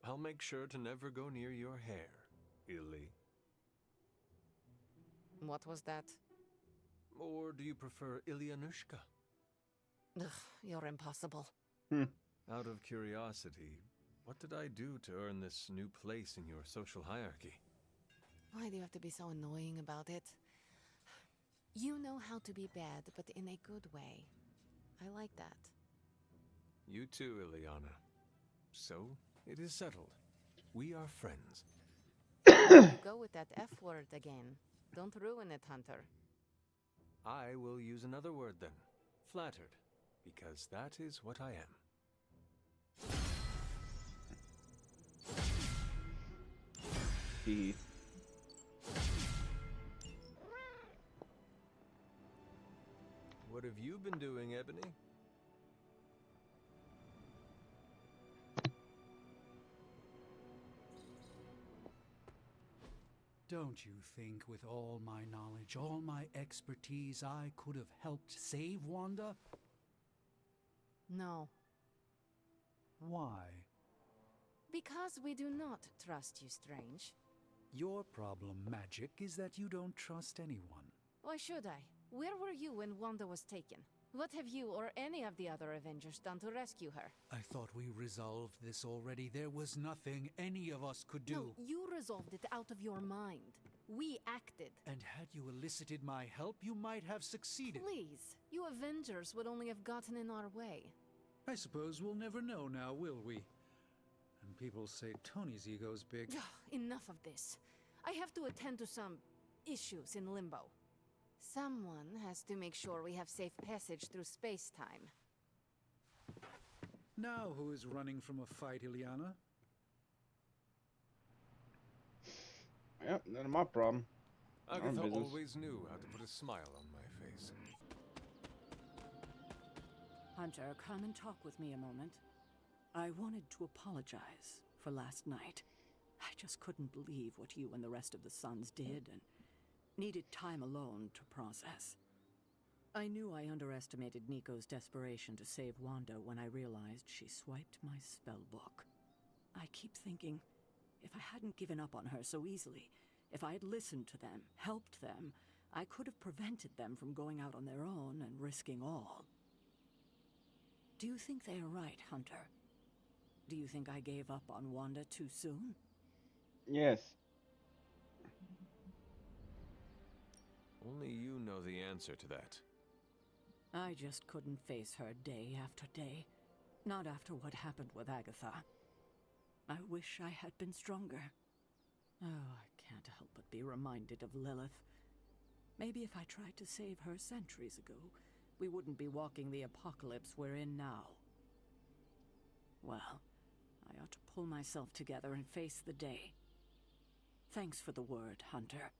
I'll make sure to never go near your hair, Illy. What was that? Or do you prefer Ilyanushka? Ugh, you're impossible. Out of curiosity, what did I do to earn this new place in your social hierarchy? Why do you have to be so annoying about it? You know how to be bad, but in a good way. I like that. You too, Ileana. So, it is settled. We are friends. Go with that F word again. Don't ruin it, Hunter. I will use another word then. Flattered. Because that is what I am. He. What have you been doing, Ebony? Don't you think with all my knowledge, all my expertise, I could have helped save Wanda? No. Why? Because we do not trust you, Strange. Your problem, Magic, is that you don't trust anyone. Why should I? Where were you when Wanda was taken? What have you or any of the other Avengers done to rescue her? I thought we resolved this already. There was nothing any of us could do. No, you resolved it out of your mind. We acted. And had you elicited my help, you might have succeeded. Please, you Avengers would only have gotten in our way. I suppose we'll never know now, will we? And people say Tony's ego's big. Enough of this. I have to attend to some issues in Limbo. Someone has to make sure we have safe passage through space-time. Now who is running from a fight, Ileana? Yep, none of my problem. Agatha always knew how to put a smile on my face. Hunter, come and talk with me a moment. I wanted to apologize for last night. I just couldn't believe what you and the rest of the Sons did, and needed time alone to process. I knew I underestimated Nico's desperation to save Wanda when I realized she swiped my spell book. I keep thinking, if I hadn't given up on her so easily, if I had listened to them, helped them, I could have prevented them from going out on their own and risking all. Do you think they are right, Hunter? Do you think I gave up on Wanda too soon? Yes. Only you know the answer to that. I just couldn't face her day after day. Not after what happened with Agatha. I wish I had been stronger. Oh, I can't help but be reminded of Lilith. Maybe if I tried to save her centuries ago, we wouldn't be walking the apocalypse we're in now. Well, I ought to pull myself together and face the day. Thanks for the word, Hunter.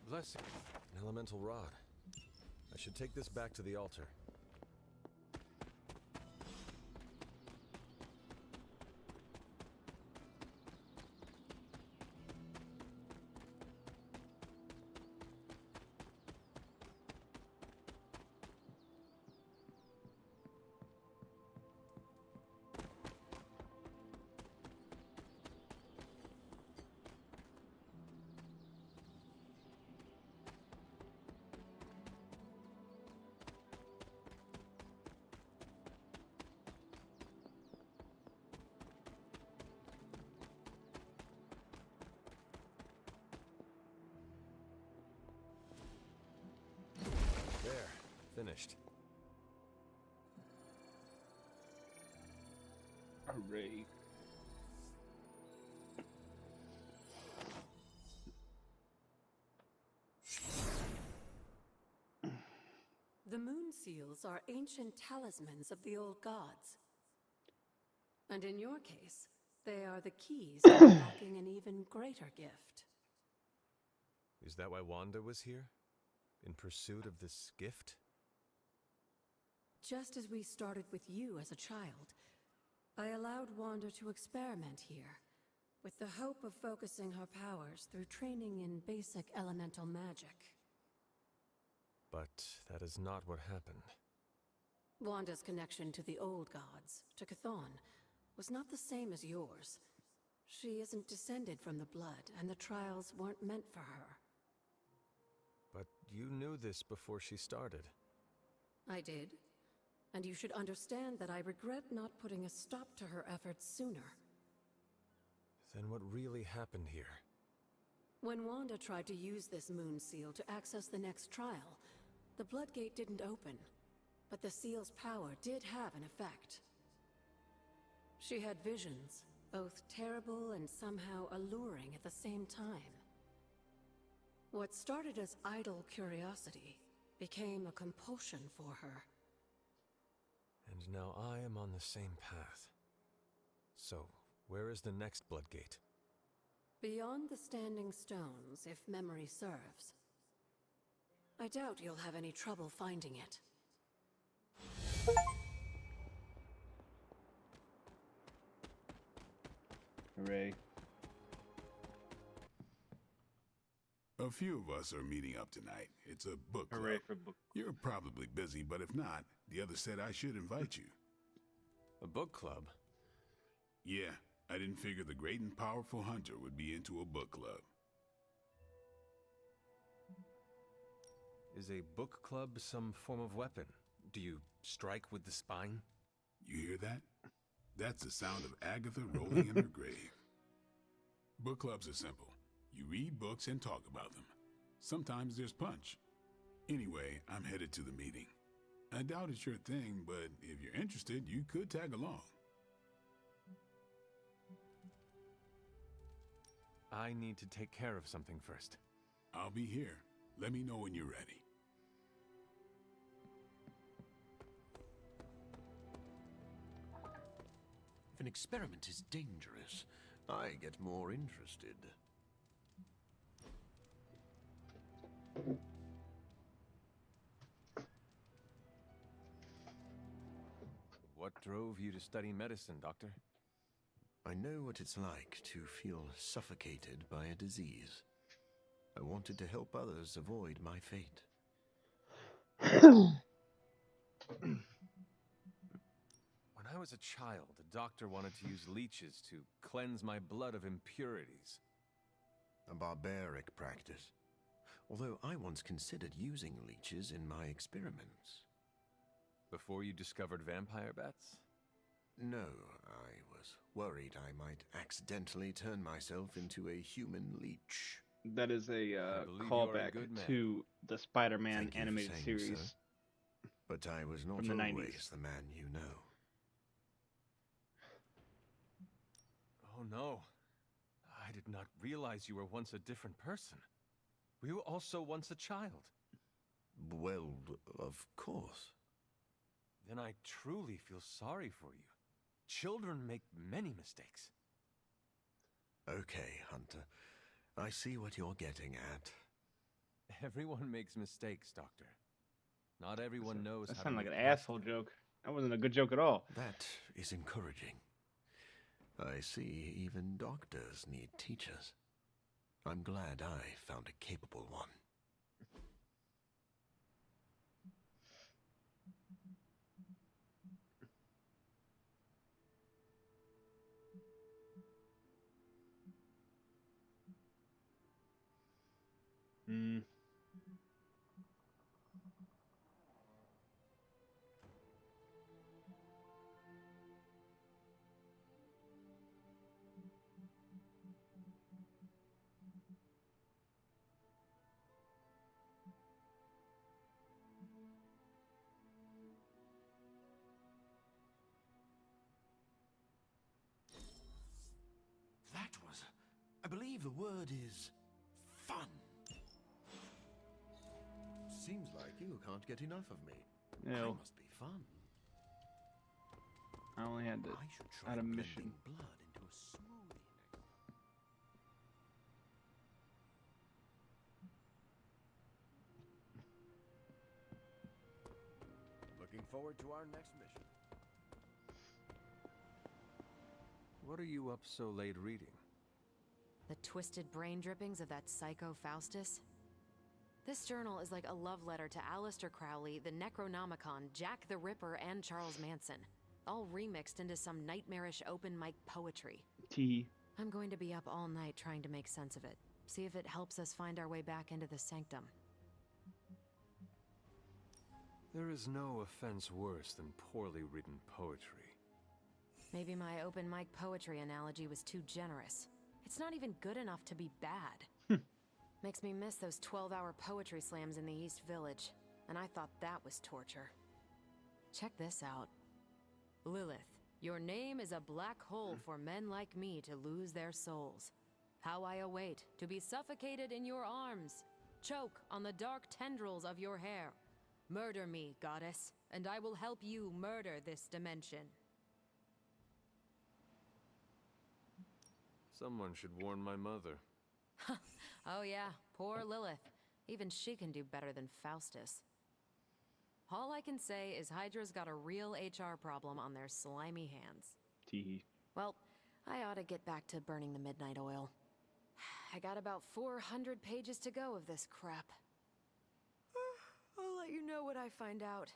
Blessing. An elemental rod. I should take this back to the altar. Finished. Hooray. The moon seals are ancient talismans of the old gods. And in your case, they are the keys to unlocking an even greater gift. Is that why Wanda was here? In pursuit of this gift? Just as we started with you as a child, I allowed Wanda to experiment here, with the hope of focusing her powers through training in basic elemental magic. But that is not what happened. Wanda's connection to the old gods, to Chthon, was not the same as yours. She isn't descended from the blood, and the trials weren't meant for her. But you knew this before she started. I did. And you should understand that I regret not putting a stop to her efforts sooner. Then what really happened here? When Wanda tried to use this moon seal to access the next trial, the Bloodgate didn't open. But the seal's power did have an effect. She had visions, both terrible and somehow alluring at the same time. What started as idle curiosity became a compulsion for her. And now I am on the same path. So, where is the next Bloodgate? Beyond the Standing Stones, if memory serves. I doubt you'll have any trouble finding it. Hooray. A few of us are meeting up tonight. It's a book club. Hooray for book. You're probably busy, but if not, the other said I should invite you. A book club? Yeah, I didn't figure the great and powerful Hunter would be into a book club. Is a book club some form of weapon? Do you strike with the spine? You hear that? That's the sound of Agatha rolling in her grave. Book clubs are simple. You read books and talk about them. Sometimes there's punch. Anyway, I'm headed to the meeting. I doubt it's your thing, but if you're interested, you could tag along. I need to take care of something first. I'll be here. Let me know when you're ready. If an experiment is dangerous, I get more interested. What drove you to study medicine, Doctor? I know what it's like to feel suffocated by a disease. I wanted to help others avoid my fate. When I was a child, a doctor wanted to use leeches to cleanse my blood of impurities. A barbaric practice. Although I once considered using leeches in my experiments. Before you discovered vampire bats? No, I was worried I might accidentally turn myself into a human leech. That is a callback to the Spider-Man animated series. So. But I was not from the always 90s. the man you know. Oh no. I did not realize you were once a different person. Were you also once a child? Well, of course. Then I truly feel sorry for you. Children make many mistakes. Okay, Hunter. I see what you're getting at. Everyone makes mistakes, Doctor. Not everyone knows That how to sounded like move an past asshole them. joke. That wasn't a good joke at all. That is encouraging. I see even doctors need teachers. I'm glad I found a capable one. That was, I believe the word is fun. Seems like you can't get enough of me. I No. must be fun. I only had to I should try add a blending mission. blood into a smoothie next. Looking forward to our next mission. What are you up so late reading? The twisted brain drippings of that psycho Faustus? This journal is like a love letter to Aleister Crowley, the Necronomicon, Jack the Ripper, and Charles Manson. All remixed into some nightmarish open mic poetry. Tee. I'm going to be up all night trying to make sense of it. See if it helps us find our way back into the sanctum. There is no offense worse than poorly written poetry. Maybe my open mic poetry analogy was too generous. It's not even good enough to be bad. Makes me miss those 12-hour poetry slams in the East Village, and I thought that was torture. Check this out. Lilith, your name is a black hole for men like me to lose their souls. How I await to be suffocated in your arms, choke on the dark tendrils of your hair. Murder me, goddess, and I will help you murder this dimension. Someone should warn my mother. Oh yeah, poor Lilith. Even she can do better than Faustus. All I can say is Hydra's got a real HR problem on their slimy hands. Teehee. Well, I ought to get back to burning the midnight oil. I got about 400 pages to go of this crap. I'll let you know what I find out.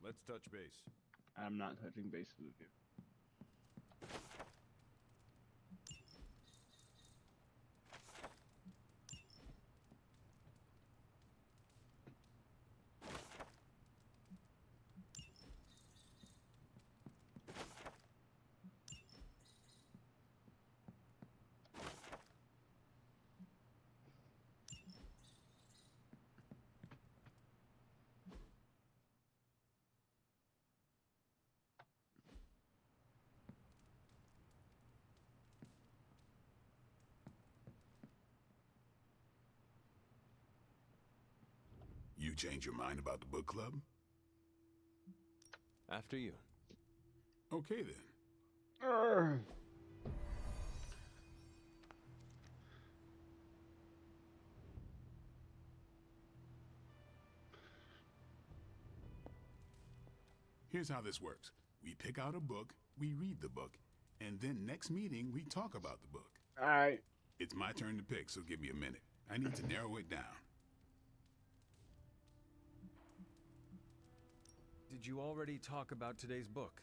Let's touch base. I'm not touching bases with you. You change your mind about the book club? After you. Okay then. Here's how this works. We pick out a book, we read the book, and then next meeting we talk about the book. Alright. It's my turn to pick, so give me a minute. I need to narrow it down. Did you already talk about today's book?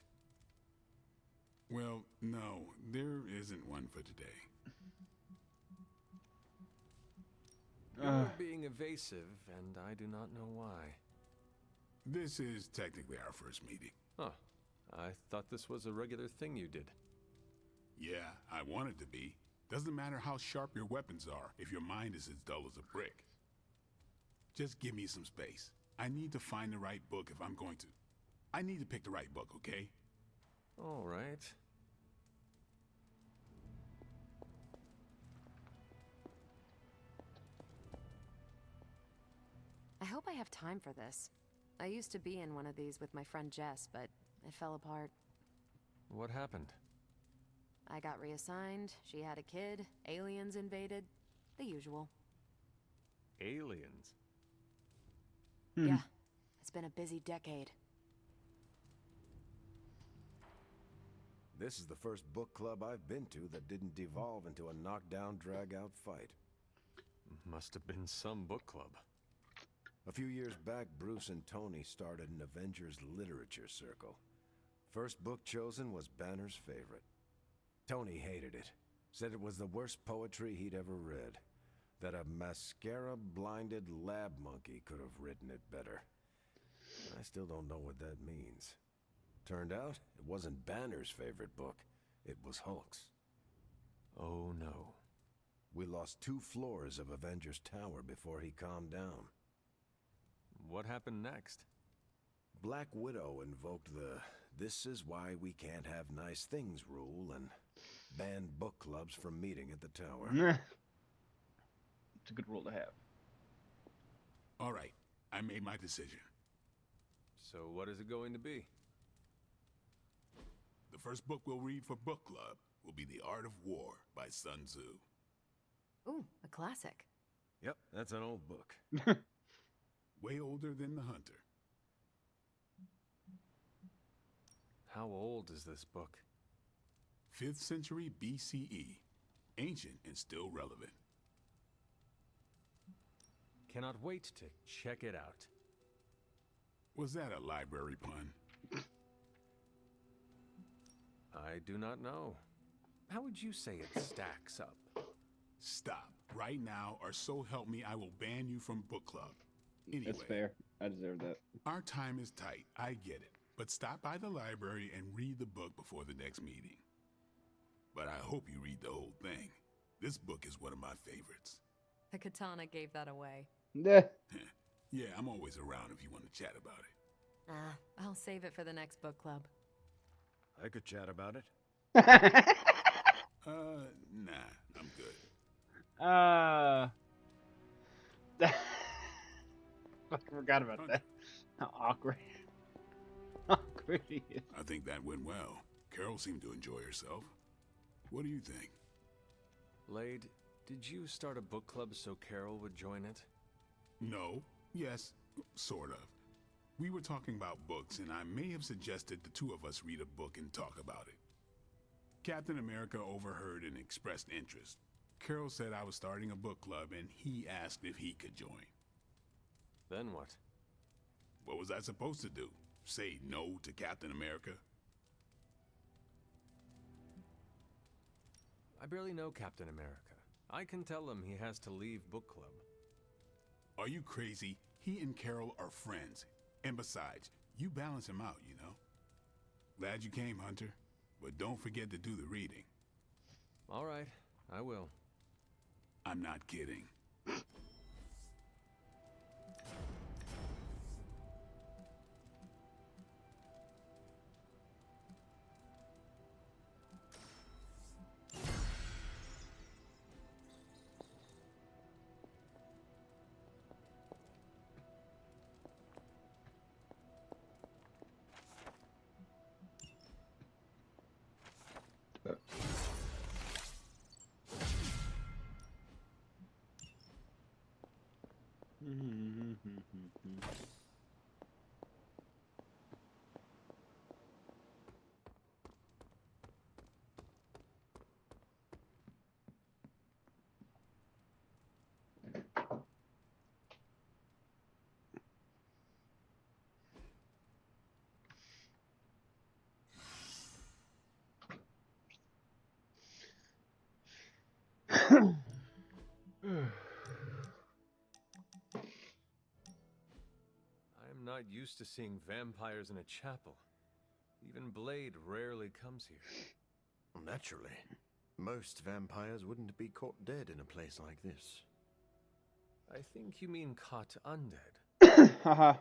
Well, no, there isn't one for today. You're being evasive, and I do not know why. This is technically our first meeting. Huh. I thought this was a regular thing you did. Yeah, I want it to be. Doesn't matter how sharp your weapons are if your mind is as dull as a brick. Just give me some space. I need to find the right book if I'm going to. I need to pick the right book, okay? All right. I hope I have time for this. I used to be in one of these with my friend Jess, but it fell apart. What happened? I got reassigned, she had a kid, aliens invaded, the usual. Aliens? Yeah, it's been a busy decade. This is the first book club I've been to that didn't devolve into a knockdown, drag-out fight. Must have been some book club. A few years back, Bruce and Tony started an Avengers literature circle. First book chosen was Banner's favorite. Tony hated it. Said it was the worst poetry he'd ever read. That a mascara-blinded lab monkey could have written it better. I still don't know what that means. Turned out, it wasn't Banner's favorite book. It was Hulk's. Oh no. We lost 2 floors of Avengers Tower before he calmed down. What happened next? Black Widow invoked the "this is why we can't have nice things" rule and banned book clubs from meeting at the tower. It's a good rule to have. All right, I made my decision. So what is it going to be? The first book we'll read for book club will be The Art of War by Sun Tzu. Ooh, a classic. Yep, that's an old book. Way older than The Hunter. How old is this book? 5th century BCE. Ancient and still relevant. Cannot wait to check it out. Was that a library pun? I do not know. How would you say it stacks up? Stop right now, or so help me, I will ban you from book club. Anyway, That's fair. I deserve that. our time is tight. I get it. But stop by the library and read the book before the next meeting. But I hope you read the whole thing. This book is one of my favorites. The katana gave that away. Yeah. Yeah, I'm always around if you want to chat about it. I'll save it for the next book club. I could chat about it. Nah, I'm good. I forgot about that. How awkward. Awkward he is. I think that went well. Carol seemed to enjoy herself. What do you think? Lade, did you start a book club so Carol would join it? No. Yes. Sort of. We were talking about books, and I may have suggested the two of us read a book and talk about it. Captain America overheard and expressed interest. Carol said I was starting a book club, and he asked if he could join. Then what? What was I supposed to do? Say no to Captain America? I barely know Captain America. I can tell him he has to leave book club. Are you crazy? He and Carol are friends. And besides, you balance him out, you know? Glad you came, Hunter. But don't forget to do the reading. All right, I will. I'm not kidding. I'm not used to seeing vampires in a chapel. Even Blade rarely comes here. Naturally. Most vampires wouldn't be caught dead in a place like this. I think you mean caught undead. Haha.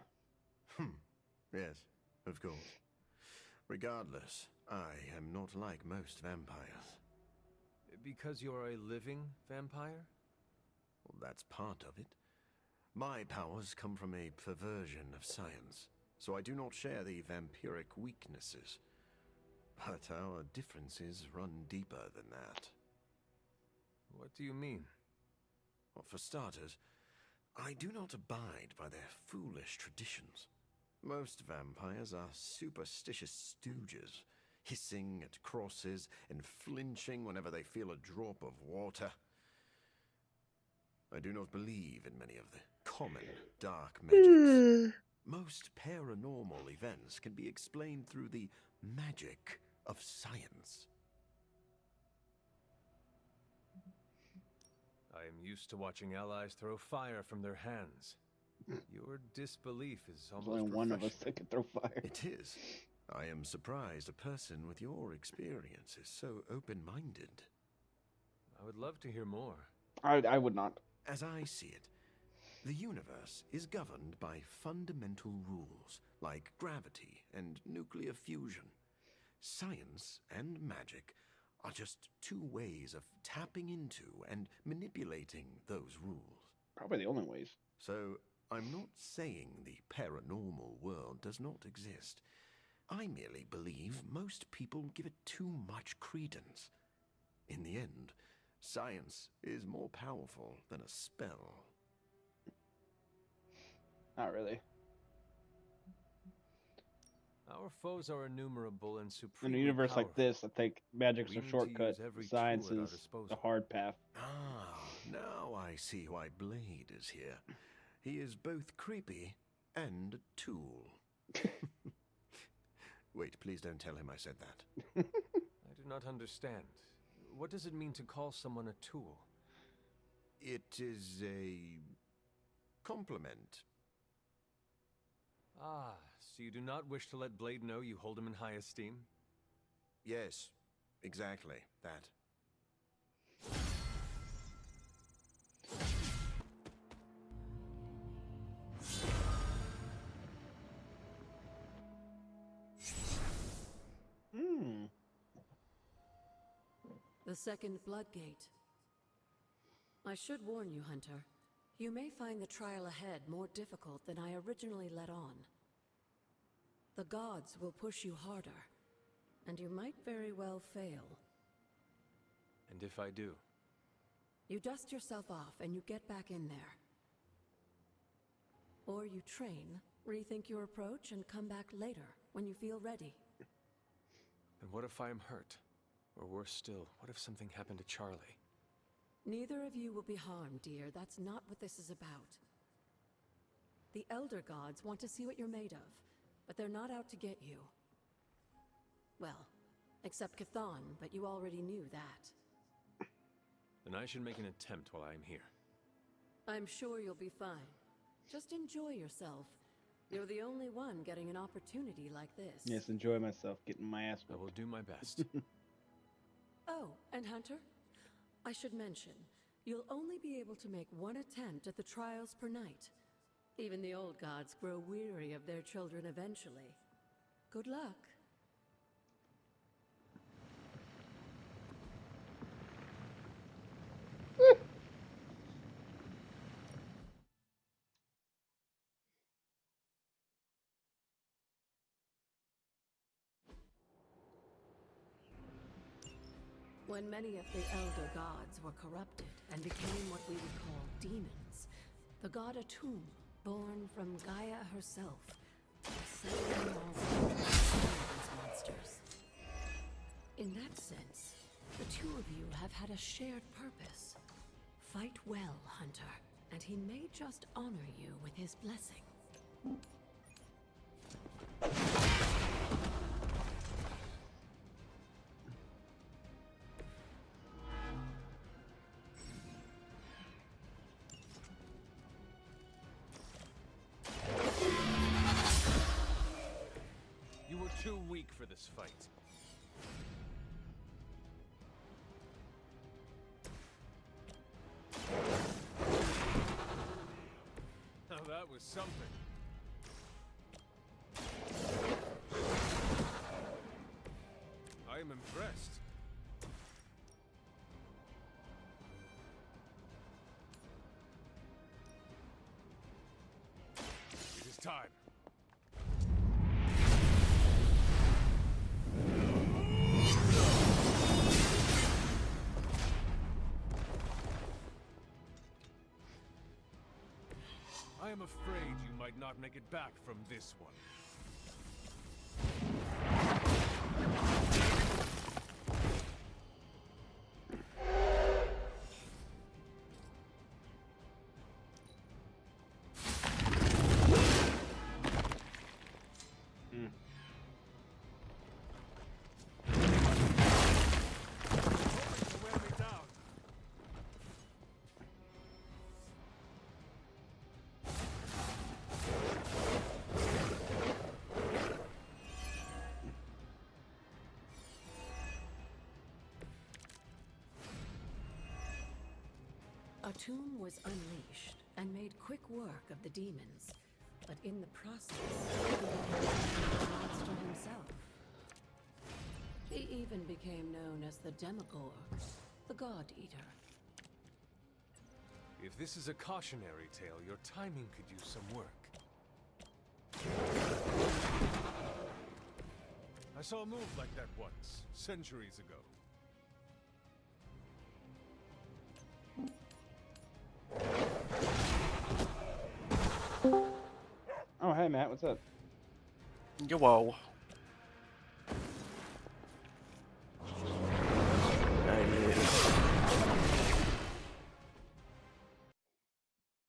Yes, of course. Regardless, I am not like most vampires. Because you're a living vampire? Well, that's part of it. My powers come from a perversion of science, so I do not share the vampiric weaknesses. But our differences run deeper than that. What do you mean? Well, for starters, I do not abide by their foolish traditions. Most vampires are superstitious stooges, hissing at crosses and flinching whenever they feel a drop of water. I do not believe in many of the common dark magics. Most paranormal events can be explained through the magic of science. I am used to watching allies throw fire from their hands. Your disbelief is almost There's only one of us that can throw fire. It is. I am surprised a person with your experience is so open-minded. I would love to hear more. I would not. As I see it, the universe is governed by fundamental rules like gravity and nuclear fusion. Science and magic are just two ways of tapping into and manipulating those rules. Probably the only ways. So, I'm not saying the paranormal world does not exist. I merely believe most people give it too much credence. In the end, science is more powerful than a spell. Not really. Our foes are innumerable and supreme. In a universe like this, I think magic's a shortcut. Science is the hard path. Ah, now I see why Blade is here. He is both creepy and a tool. Wait, please don't tell him I said that. I do not understand. What does it mean to call someone a tool? It is a compliment. Ah, so you do not wish to let Blade know you hold him in high esteem? Yes, exactly that. The second Bloodgate. I should warn you, Hunter. You may find the trial ahead more difficult than I originally let on. The gods will push you harder, and you might very well fail. And if I do? You dust yourself off and you get back in there. Or you train, rethink your approach, and come back later, when you feel ready. And what if I am hurt? Or worse still, what if something happened to Charlie? Neither of you will be harmed, dear. That's not what this is about. The Elder Gods want to see what you're made of, but they're not out to get you. Well, except Chthon, but you already knew that. Then I should make an attempt while I am here. I'm sure you'll be fine. Just enjoy yourself. You're the only one getting an opportunity like this. Yes, enjoy myself, getting my ass whooped. I will do my best. Oh, and Hunter? I should mention, you'll only be able to make one attempt at the trials per night. Even the old gods grow weary of their children eventually. Good luck. When many of the Elder Gods were corrupted and became what we would call demons, the god Atum, born from Gaia herself, set them all these monsters. In that sense, the two of you have had a shared purpose. Fight well, Hunter, and he may just honor you with his blessing. You were too weak for this fight. Now that was something. I am impressed. It is time. I am afraid you might not make it back from this one. Atum was unleashed and made quick work of the demons, but in the process, he became a monster himself. He even became known as the Demogorg, the God Eater. If this is a cautionary tale, your timing could use some work. I saw a move like that once, centuries ago. Oh, hey, Matt, what's up? Whoa.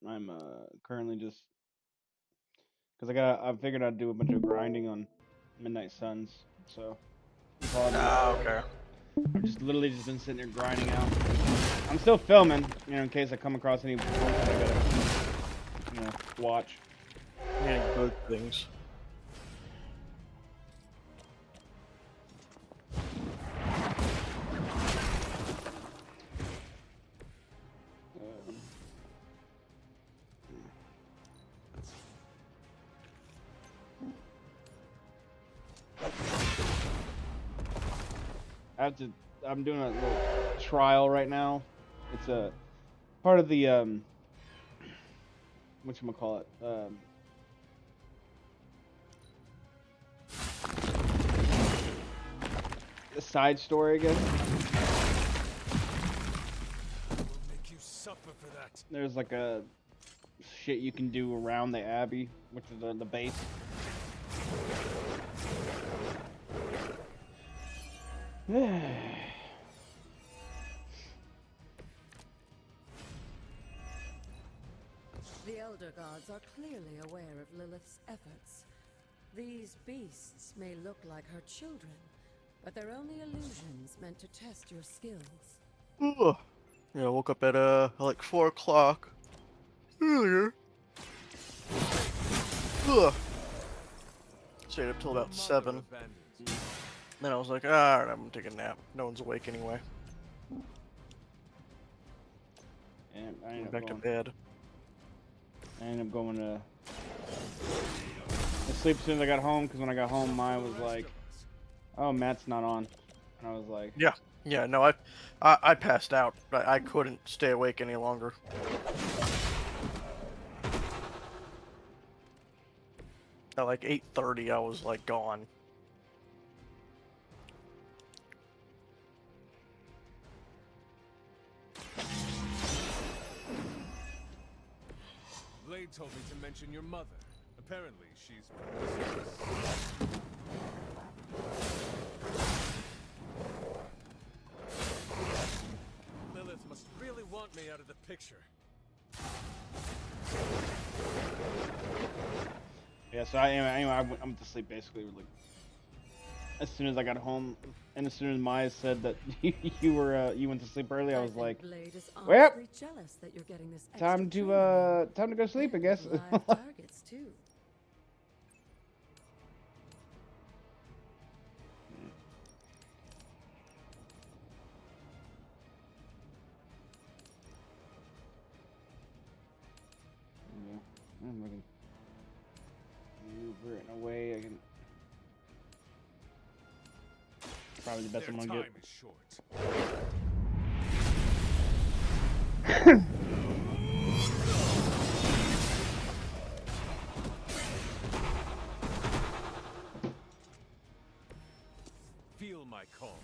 I'm currently just because I figured I'd do a bunch of grinding on Midnight Suns, so Ah, okay. I've just literally just been sitting there grinding out. I'm still filming, you know, in case I come across any books that I gotta, you know, watch. Yeah, good things. I'm doing a little trial right now. It's a part of the whatchamacallit, a side story, I guess. Make you suffer for that. There's like a shit you can do around the Abbey, which is the base. The Elder Gods are clearly aware of Lilith's efforts. These beasts may look like her children, but they're only illusions meant to test your skills. Ugh. Yeah, I woke up at like 4 o'clock earlier. Ugh. Stayed up till about 7. Then I was like, alright, I'm gonna take a nap. No one's awake anyway. And I Went back to bed. I ended up going to sleep as soon as I got home, because when I got home, Maya was like, "Oh, Matt's not on," and I was like, Yeah, no, I passed out. I couldn't stay awake any longer. At like 8:30, I was like gone. Blade told me to mention your mother. Apparently, she's... Lilith must really want me out of the picture. yeah. So anyway, I went to sleep basically like as soon as I got home, and as soon as Maya said that you went to sleep early, I was like, well, Jealous that you're getting this time to go sleep, I guess. live targets too. Yeah, I'm looking. Maneuver it in a way I can. Probably the best I'm gonna get. Time is short. Feel my call.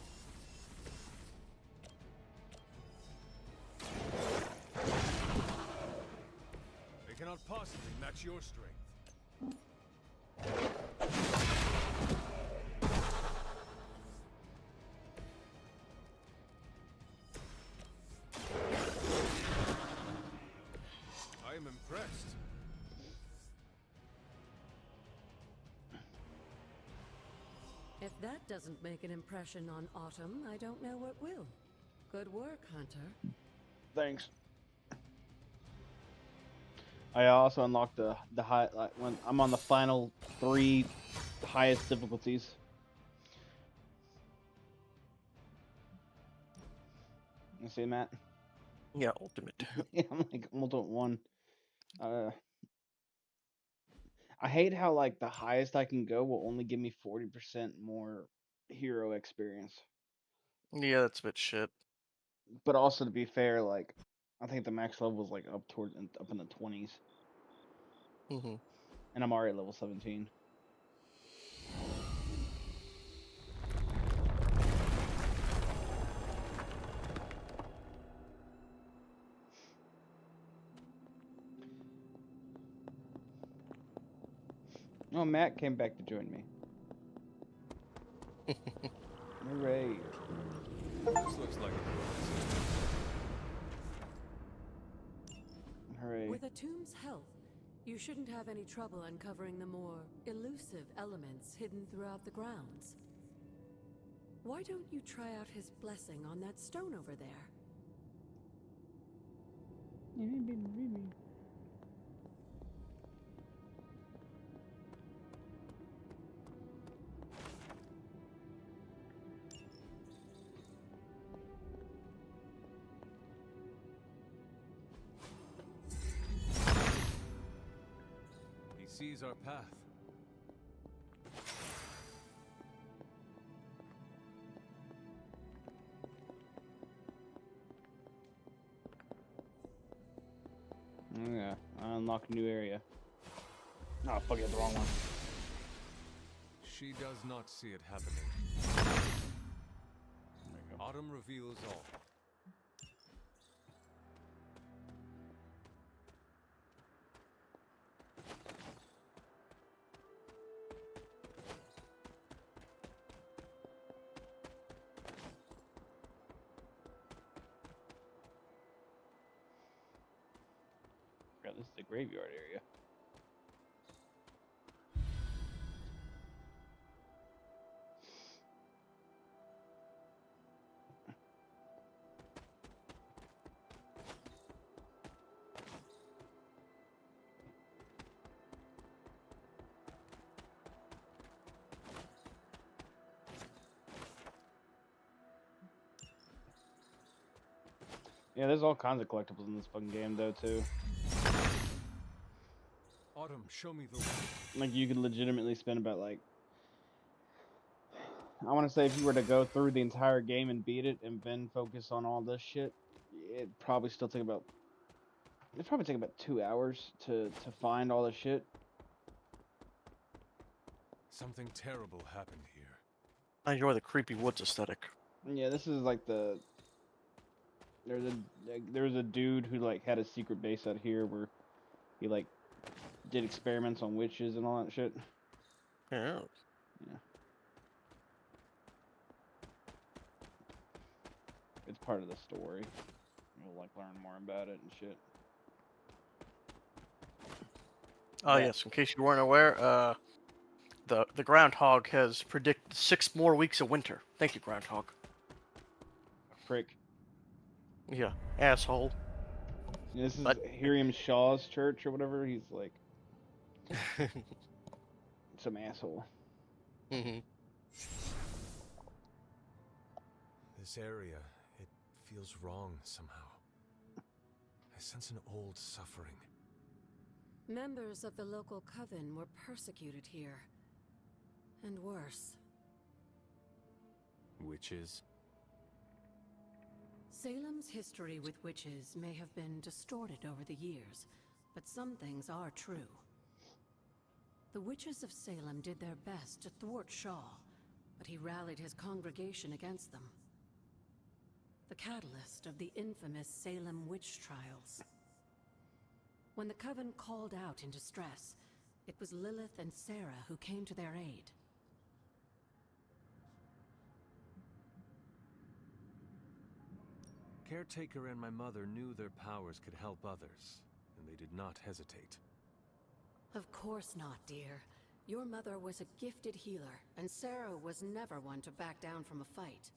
They cannot possibly match your strength. I am impressed. If that doesn't make an impression on Autumn, I don't know what will. Good work, Hunter. Thanks. I also unlocked the high, like when I'm on the final 3 highest difficulties. You see, Matt? Yeah, ultimate. Yeah, I'm like ultimate 1. I hate how like the highest I can go will only give me 40% more hero experience. Yeah, that's a bit shit. But also to be fair, like I think the max level is like up in the 20s. Mm-hmm. And I'm already level 17. Oh, Matt came back to join me. Hooray. This looks like Hooray. With Atum's help, you shouldn't have any trouble uncovering the more elusive elements hidden throughout the grounds. Why don't you try out his blessing on that stone over there? He sees our path. Yeah, I unlocked a new area. Oh, fuck it, the wrong one. She does not see it happening. Autumn reveals all. Forgot this is the graveyard area. Yeah, there's all kinds of collectibles in this fucking game, though, too. Autumn, show me the way. Like, you could legitimately spend about, like... I want to say if you were to go through the entire game and beat it, and then focus on all this shit, it'd probably still take about... It'd probably take about 2 hours to find all the shit. Something terrible happened here. I enjoy the creepy woods aesthetic. Yeah, this is like the... There was a dude who, like, had a secret base out here where he, like, did experiments on witches and all that shit. Yeah. Yeah. It's part of the story. You'll, like, learn more about it and shit. Oh, yes, in case you weren't aware, the Groundhog has predicted 6 more weeks of winter. Thank you, Groundhog. Frick. Yeah, asshole. Yeah, this is Hiriam Shaw's church or whatever. He's like some asshole. Mm-hmm. This area, it feels wrong somehow. I sense an old suffering. Members of the local coven were persecuted here. And worse. Witches? Salem's history with witches may have been distorted over the years, but some things are true. The witches of Salem did their best to thwart Shaw, but he rallied his congregation against them. The catalyst of the infamous Salem witch trials. When the coven called out in distress, it was Lilith and Sarah who came to their aid. Caretaker and my mother knew their powers could help others, and they did not hesitate. Of course not, dear. Your mother was a gifted healer, and Sarah was never one to back down from a fight.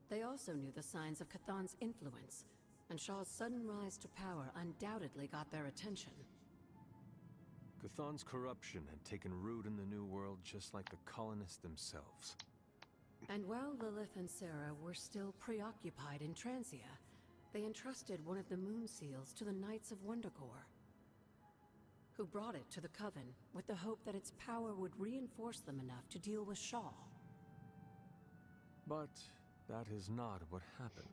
They also knew the signs of Cthulhu's influence, and Shaw's sudden rise to power undoubtedly got their attention. Cthulhu's corruption had taken root in the New World just like the colonists themselves. And while Lilith and Sarah were still preoccupied in Transia, they entrusted one of the moon seals to the Knights of Wondercore, who brought it to the Coven with the hope that its power would reinforce them enough to deal with Shaw. But that is not what happened.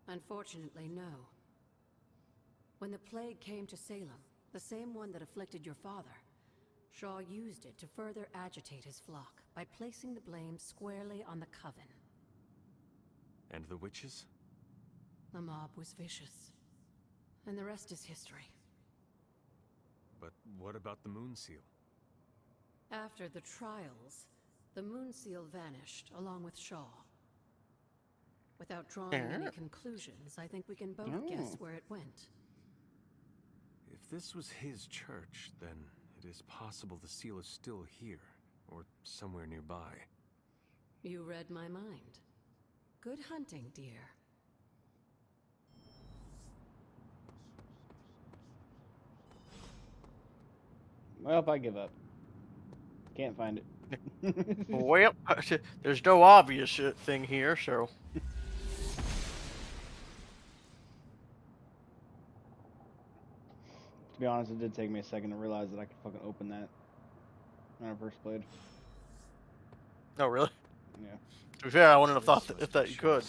Unfortunately, no. When the plague came to Salem, the same one that afflicted your father, Shaw used it to further agitate his flock by placing the blame squarely on the Coven. And the witches? The mob was vicious. And the rest is history. But what about the Moon Seal? After the trials, the Moon Seal vanished along with Shaw. Without drawing any conclusions, I think we can both guess where it went. If this was his church, then it is possible the seal is still here, or somewhere nearby. You read my mind. Good hunting, dear. Well, if I give up. Can't find it. Well, there's no obvious thing here, so. To be honest, it did take me a second to realize that I could fucking open that when I first played. Oh, really? Yeah. To be fair, I wouldn't have thought that you could.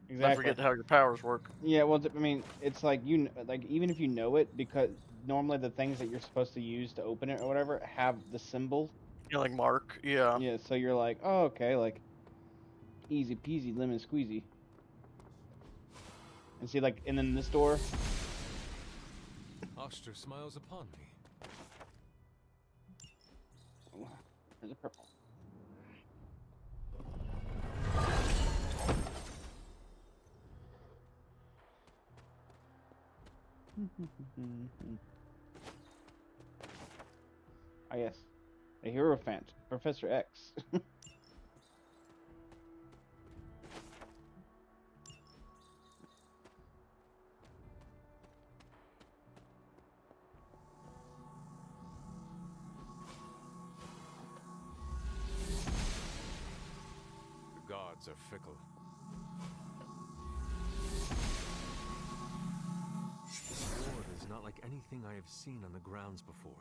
Exactly. I forget how your powers work. Yeah, well, I mean, it's like like even if you know it, because normally the things that you're supposed to use to open it or whatever have the symbol. Yeah, like mark. Yeah. Yeah, so you're like, oh, okay, like easy peasy, lemon squeezy. And see, like, and then this door. Oster smiles upon me. There's a purple. Ah, yes. A Hierophant, Professor X. The gods are fickle. This ward is not like anything I have seen on the grounds before.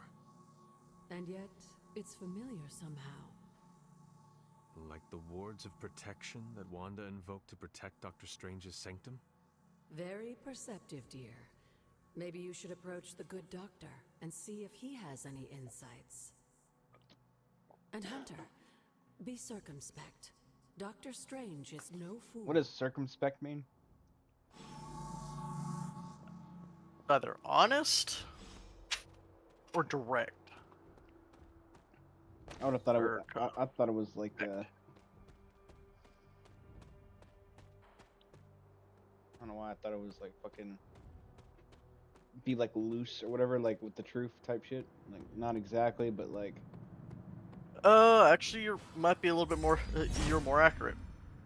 And yet, it's familiar somehow. Like the wards of protection that Wanda invoked to protect Dr. Strange's sanctum? Very perceptive, dear. Maybe you should approach the good doctor and see if he has any insights. And Hunter, be circumspect. Dr. Strange is no fool. What does circumspect mean? Either honest or direct. I would have thought I thought it was like I don't know why I thought it was like fucking be like loose or whatever, like with the truth type shit. Like not exactly, but like. Actually, you might be a little bit more. You're more accurate.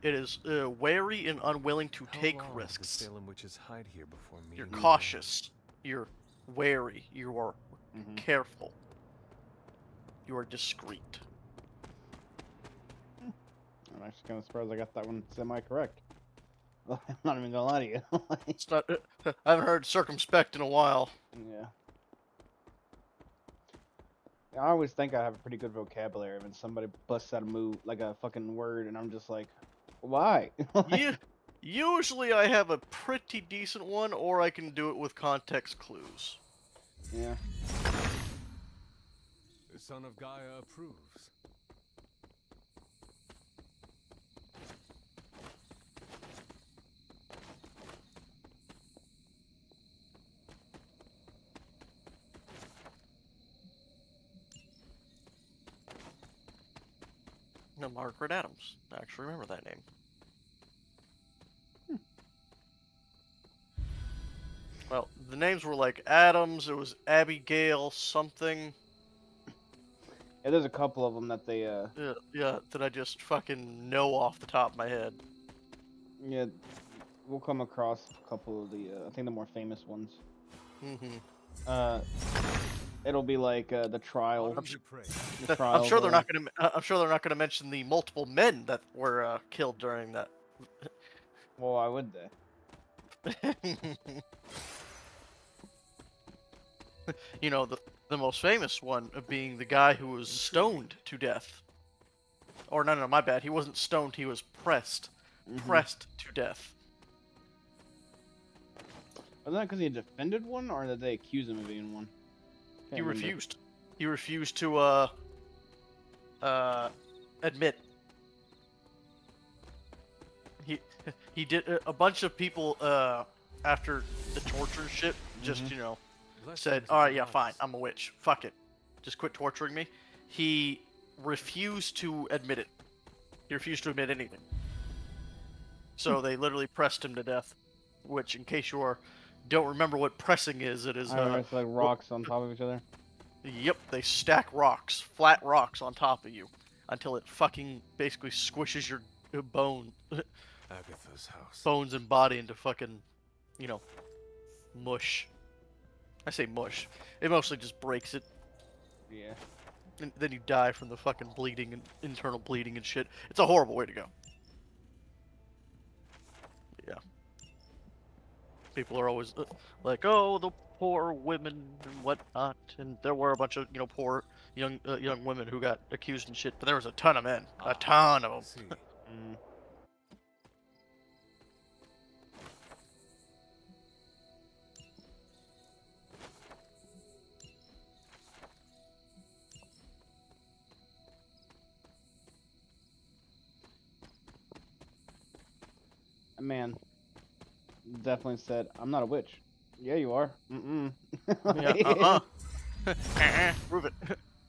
It is wary and unwilling to take risks. Salem witches hide here before me. You're cautious. You're wary. You are careful. You are discreet. I'm actually kind of surprised I got that one semi-correct. I'm not even gonna lie to you. It's not. I haven't heard circumspect in a while. Yeah. I always think I have a pretty good vocabulary, and somebody busts out a move like a fucking word, and I'm just like, why? Usually I have a pretty decent one, or I can do it with context clues. Yeah. The son of Gaia approves. No, Margaret Adams. I actually remember that name. Well, the names were like Adams, it was Abigail something. Yeah, there's a couple of them that they, Yeah, that I just fucking know off the top of my head. Yeah, we'll come across a couple of the, I think the more famous ones. It'll be like, the trial. The trial. I'm sure they're not gonna. I'm sure they're not gonna mention the multiple men that were killed during that. Well, why would they? You know, the most famous one of being the guy who was stoned to death. Or no, my bad. He wasn't stoned. He was pressed, pressed to death. Was that because he defended one, or did they accuse him of being one? He refused. He refused to admit. He did a bunch of people after the torture shit just you know said, all right, yeah, fine, I'm a witch, fuck it, just quit torturing me. He refused to admit it. He refused to admit anything. So they literally pressed him to death. Which, in case you don't remember what pressing is, it is it's like rocks on top of each other. Yep, they stack rocks, flat rocks on top of you. until it fucking basically squishes your bone, Agatha's house. bones and body into fucking, you know, mush. I say mush. It mostly just breaks it. Yeah. And then you die from the fucking bleeding and internal bleeding and shit. It's a horrible way to go. Yeah. People are always like, oh, the poor women and whatnot. And there were a bunch of, you know, poor young women who got accused and shit. But there was a ton of men. A ton of them. Man definitely said, I'm not a witch. Yeah, you are. Mm-mm. Yeah, prove it.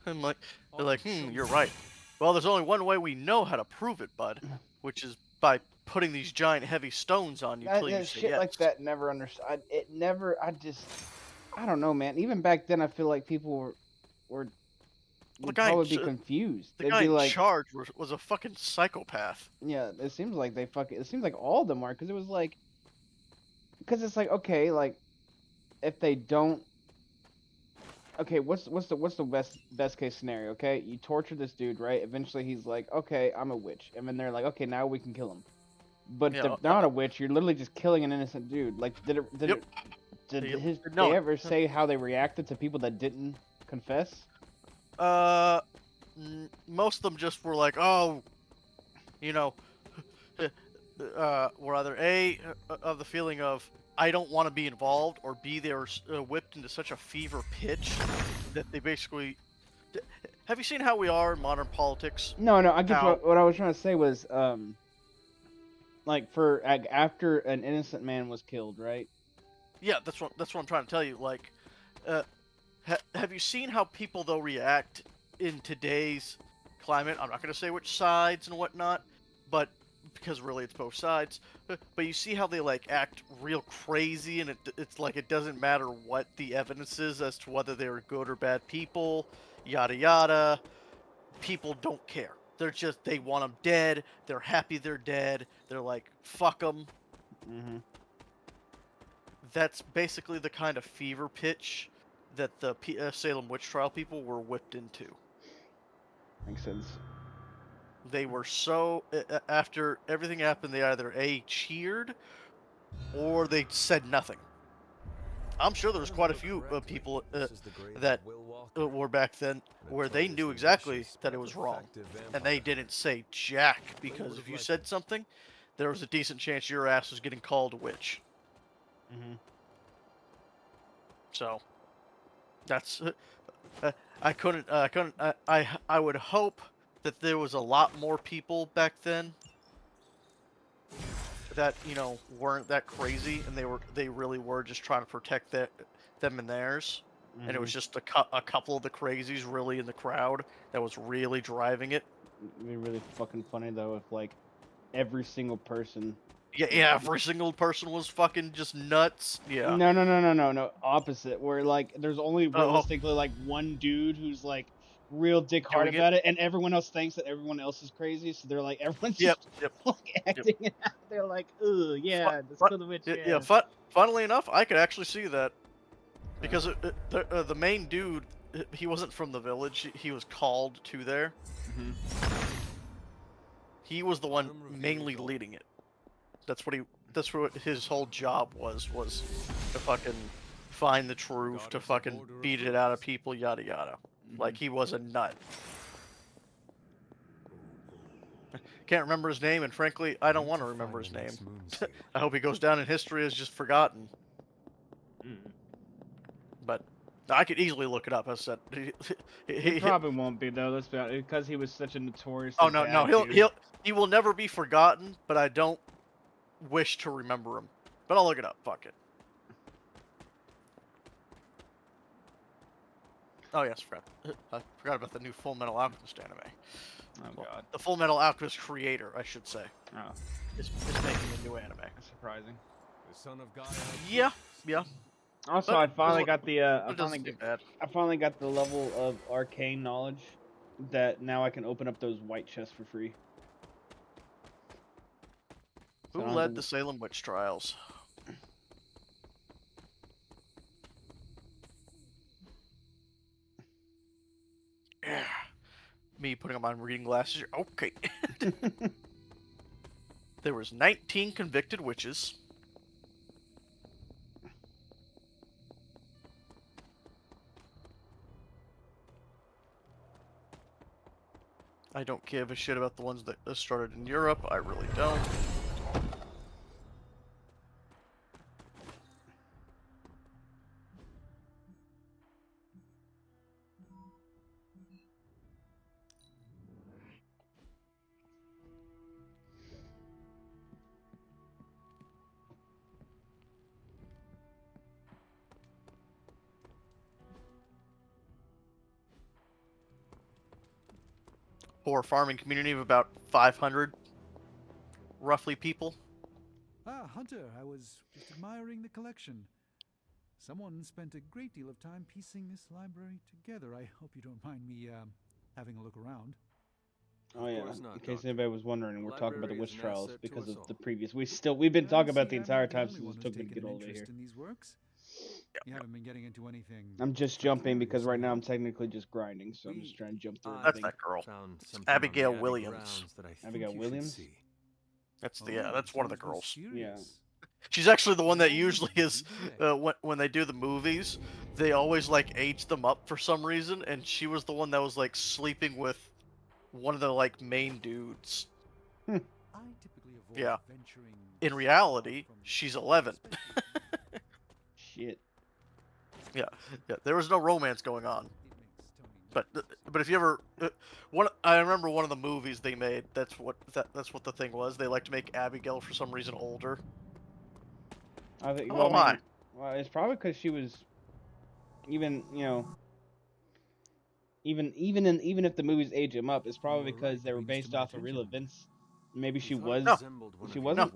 I'm like, they're like, you're right. Well, there's only one way we know how to prove it, bud, which is by putting these giant heavy stones on you till you say shit yes. like that never understood. I don't know, man. Even back then, I feel like people would probably be confused. The They'd guy be in like, charge was a fucking psychopath. yeah, it seems like it seems like all of them are, because it was like, because it's like, okay, like, if they don't, okay, what's the best case scenario? Okay, you torture this dude, right? Eventually, he's like, okay, I'm a witch, and then they're like, okay, now we can kill him. But Yeah, if they're not a witch, you're literally just killing an innocent dude. Like, did they ever say how they reacted to people that didn't confess? Most of them just were like, oh, you know, were either of the feeling of I don't want to be involved, or B, they were whipped into such a fever pitch that they basically. Have you seen how we are in modern politics? No, I get what I was trying to say was, like after an innocent man was killed, right? Yeah, that's what I'm trying to tell you. Like, have you seen how people though react in today's climate? I'm not going to say which sides and whatnot, but because really it's both sides. But you see how they like act real crazy, and it's like it doesn't matter what the evidence is as to whether they're good or bad people, yada yada. People don't care. They want them dead. They're happy they're dead. They're like, fuck them. Mm-hmm. That's basically the kind of fever pitch that the Salem witch trial people were whipped into. Makes sense. They were so after everything happened, they either cheered or they said nothing. I'm sure there was quite a few people that were back then where they knew exactly that it was wrong, and they didn't say jack, because if you said something, there was a decent chance your ass was getting called a witch. Mm-hmm. So that's I would hope that there was a lot more people back then that, you know, weren't that crazy, and they really were just trying to protect them and theirs. And it was just a couple of the crazies really in the crowd that was really driving it. It'd be really fucking funny though if like every single person. Yeah, every single person was fucking just nuts. Yeah. No. Opposite. Where like there's only realistically like one dude who's like real dick hard about it, and everyone else thinks that everyone else is crazy, so they're like everyone's just like acting it out. They're like, ugh, yeah, let's go to the witch. Yeah. Funnily enough, I could actually see that, because the main dude, he wasn't from the village. He was called to there. Mm-hmm. He was the one mainly leading it. That's what his whole job was to fucking find the truth, to fucking beat it out of people, yada yada. Like, he was a nut. Can't remember his name, and frankly, I don't want to remember his name. I hope he goes down in history as just forgotten. But I could easily look it up. As I said, he probably won't be though. Let's be honest, because he was such a notorious. Oh no, he will never be forgotten. But I don't wish to remember him. But I'll look it up. Fuck it. Oh yes, I forgot about the new Full Metal Alchemist anime. Oh god. The Full Metal Alchemist creator, I should say. Oh. Is making a new anime. That's surprising. The son of God. Yeah. Also, I finally got the I finally got the level of arcane knowledge that now I can open up those white chests for free. Who led the Salem witch trials? Yeah. Me putting on my reading glasses. Okay. There was 19 convicted witches. I don't give a shit about the ones that started in Europe. I really don't. Poor farming community of about 500 roughly people. Ah, Hunter, I was just admiring the collection. Someone spent a great deal of time piecing this library together. I hope you don't mind me having a look around. Oh yeah, course not, in case Doctor. anybody was wondering, The we're talking about the library witch is an trials asset to because us of all. the previous. We've been talking about the entire time since it took me to get all the way here. In these works? You haven't been getting into anything. I'm just jumping because right now I'm technically just grinding, so I'm just trying to jump through That's everything. that girl. Found It's something on the Abigail attic Williams. grounds that I think Abigail you should Williams? see. That's the that's one of the girls. Yeah. She's actually the one that usually is when they do the movies, they always like age them up for some reason, and she was the one that was like sleeping with one of the like main dudes. Yeah. In reality, she's 11. Shit. Yeah, there was no romance going on. But if you ever I remember one of the movies they made. That's what the thing was. They like to make Abigail for some reason older. I think. Oh, why? Well, it's probably because she was, even even if the movies age him up, it's probably because they were based off of real events. Maybe she was. She wasn't.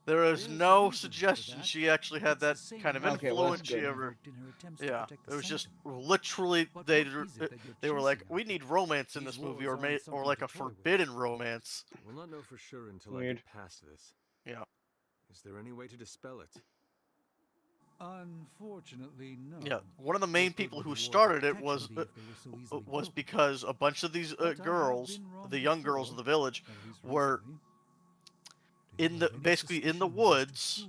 There is no suggestion she actually had that kind of influence. She ever. Yeah, it was just literally they were like, we need romance in this movie, or like a forbidden romance. We'll not know for sure until I Weird. get past this. Yeah. Is there any way to dispel it? Unfortunately, no. Yeah, one of the main people who started it was because a bunch of these girls, the young girls of the village, were basically in the woods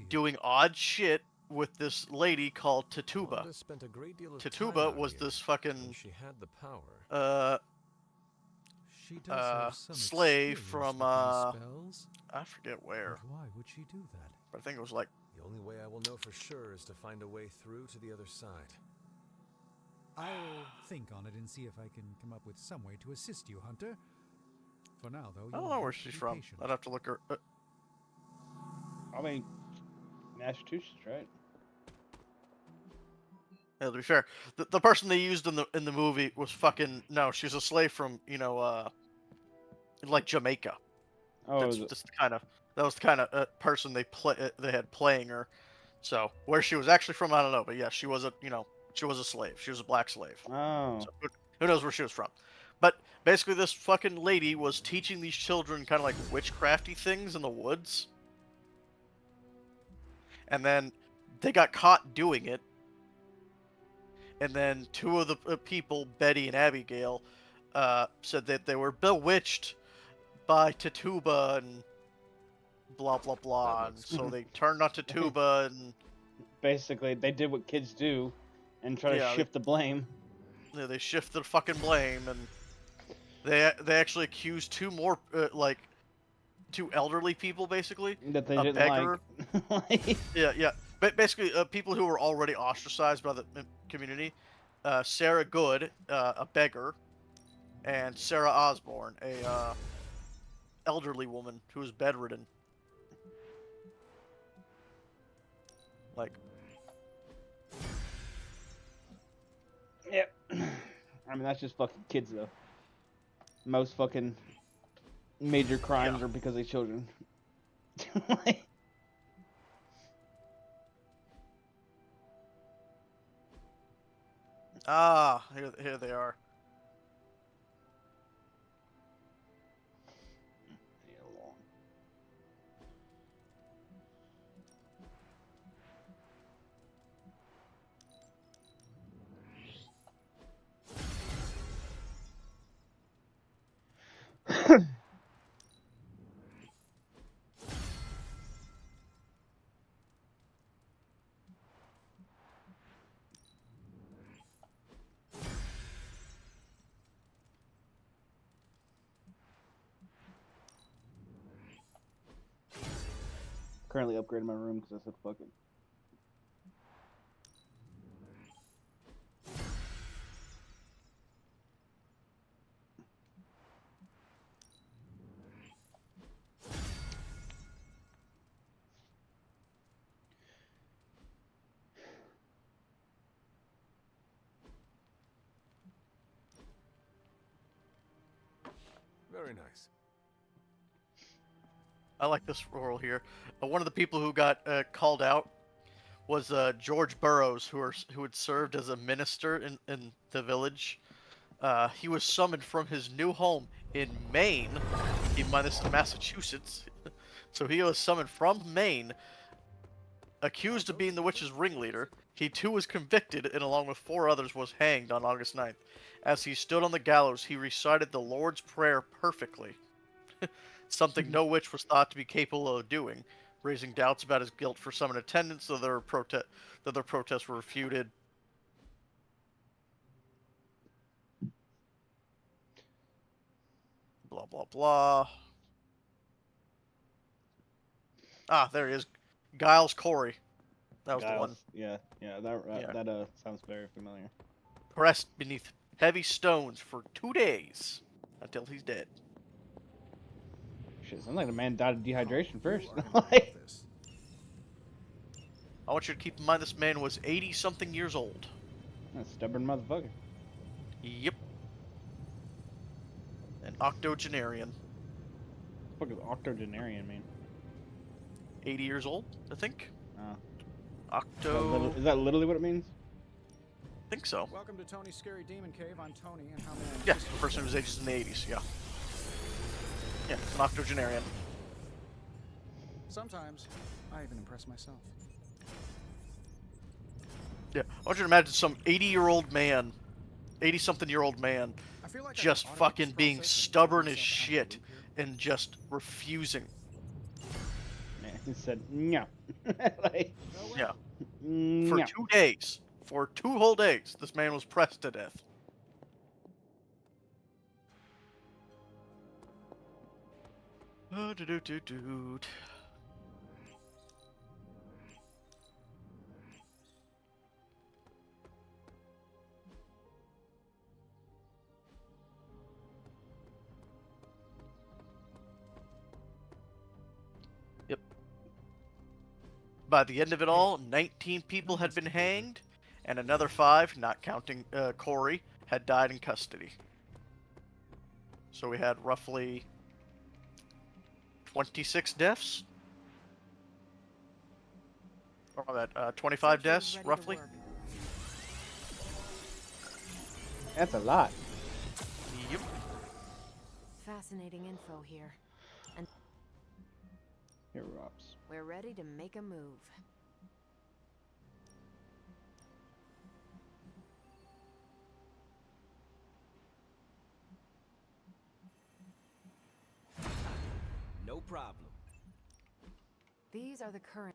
doing odd shit with this lady called Tituba. Wanda spent a great deal of Tituba time out was here this fucking when she had the power. slave from I forget where. Why would she do that? But I think it was like The only way I will know for sure is to find a way through to the other side. I'll think on it and see if I can come up with some way to assist you, Hunter. For now, though, I don't know where she's from. I'd have to look her. I mean, Massachusetts, right? Yeah, to be fair, the person they used in the movie was fucking she's a slave from like Jamaica. Oh, that was the kind of person they had playing her. So where she was actually from, I don't know, but yeah, she was a slave. She was a black slave. Oh. So who knows where she was from? But basically, this fucking lady was teaching these children kind of like witchcrafty things in the woods, and then they got caught doing it. And then two of the people, Betty and Abigail, said that they were bewitched by Tituba and blah blah blah, and so they turned on Tituba and basically they did what kids do, and try to shift the blame. Yeah, they shifted the fucking blame, and they actually accused two more two elderly people, basically that they a didn't beggar. like. yeah. Basically, people who were already ostracized by the community. Sarah Good, a beggar, and Sarah Osborne, a elderly woman who was bedridden. Like, yep. I mean, that's just fucking kids, though. Most fucking major crimes are because of children. Ah, here they are. Currently upgrading my room because I said fuck it. Very nice. I like this role here. One of the people who got called out was George Burroughs, who had served as a minister in the village. He was summoned from his new home in Maine. Keep in mind this is Massachusetts. So he was summoned from Maine, accused of being the witch's ringleader. He too was convicted, and along with 4 others was hanged on August 9th. As he stood on the gallows, he recited the Lord's Prayer perfectly. Something no witch was thought to be capable of doing, raising doubts about his guilt for some in attendance, though their protests were refuted. Blah, blah, blah. Ah, there he is. Giles Corey. That was the one. Yeah, that sounds very familiar. Pressed beneath heavy stones for 2 days until he's dead. Shit, sounds like the man died of dehydration first. I want you to keep in mind this man was 80-something years old. That stubborn motherfucker. Yep. An octogenarian. What the fuck does octogenarian mean? 80 years old, I think. Oh. Is that literally what it means? I think so. Welcome to Tony's Scary Demon Cave. I'm Tony, and how may I Yeah, the person whose age is in the 80s, yeah. Yeah, it's an octogenarian. Sometimes, I even impress myself. Yeah, I want you to imagine some 80-year-old man, 80-something-year-old man, like just fucking being stubborn as shit and just refusing. Man, he said, no. Yeah. No. For 2 days. For 2 whole days, this man was pressed to death. Oh, do-do-do-do. Yep. By the end of it all, 19 people had been hanged, and another 5, not counting Corey, had died in custody. So we had roughly 26 deaths? Or about 25 deaths, roughly? That's a lot. Yep. Fascinating info here. And here, Robs. We're ready to make a move. No problem. These are the current.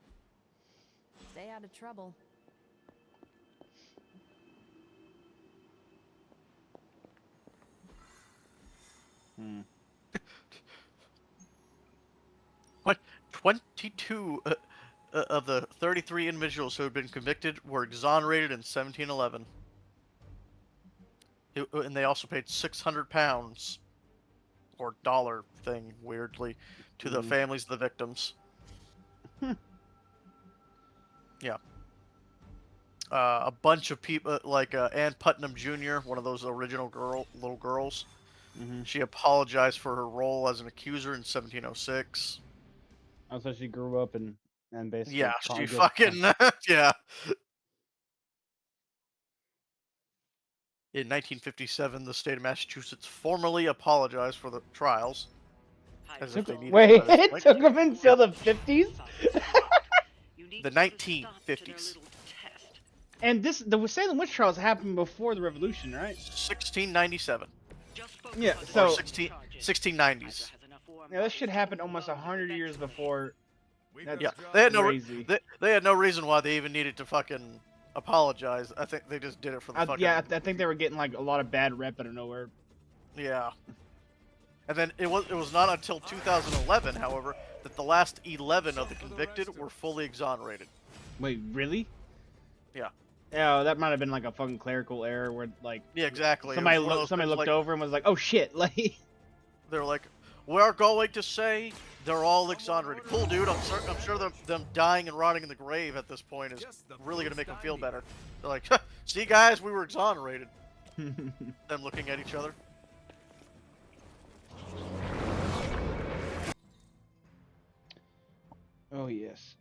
Stay out of trouble. What? 22 of the 33 individuals who had been convicted were exonerated in 1711. And they also paid £600 or dollar thing, weirdly, to the families of the victims. Yeah. A bunch of people, like Ann Putnam Jr., one of those original little girls. She apologized for her role as an accuser in 1706. Oh, so she grew up and basically... Yeah, she fucking... yeah. In 1957, the state of Massachusetts formally apologized for the trials. As if they needed Wait, to by this it point. took them until the 50s? The 1950s. And the Salem witch trials happened before the Revolution, right? 1697. Yeah, Or so 1690s. yeah, this shit happened almost 100 years before. That's Yeah, they had crazy. they had no reason why they even needed to fucking apologize. I think they just did it for the fucking. Yeah, I think they were getting like a lot of bad rep out of nowhere. Yeah. And then it was not until 2011, however, that the last 11 of the convicted were fully exonerated. Wait, really? Yeah. Yeah, that might have been like a fucking clerical error where like. Yeah, exactly. Somebody It was one of those somebody things looked like- over and was like, "Oh shit!" Like. They're like, we're going to say they're all exonerated. Cool, dude. I'm sure them dying and rotting in the grave at this point is really gonna make them feel better. They're like, see, guys, we were exonerated. Them looking at each other. Oh yes.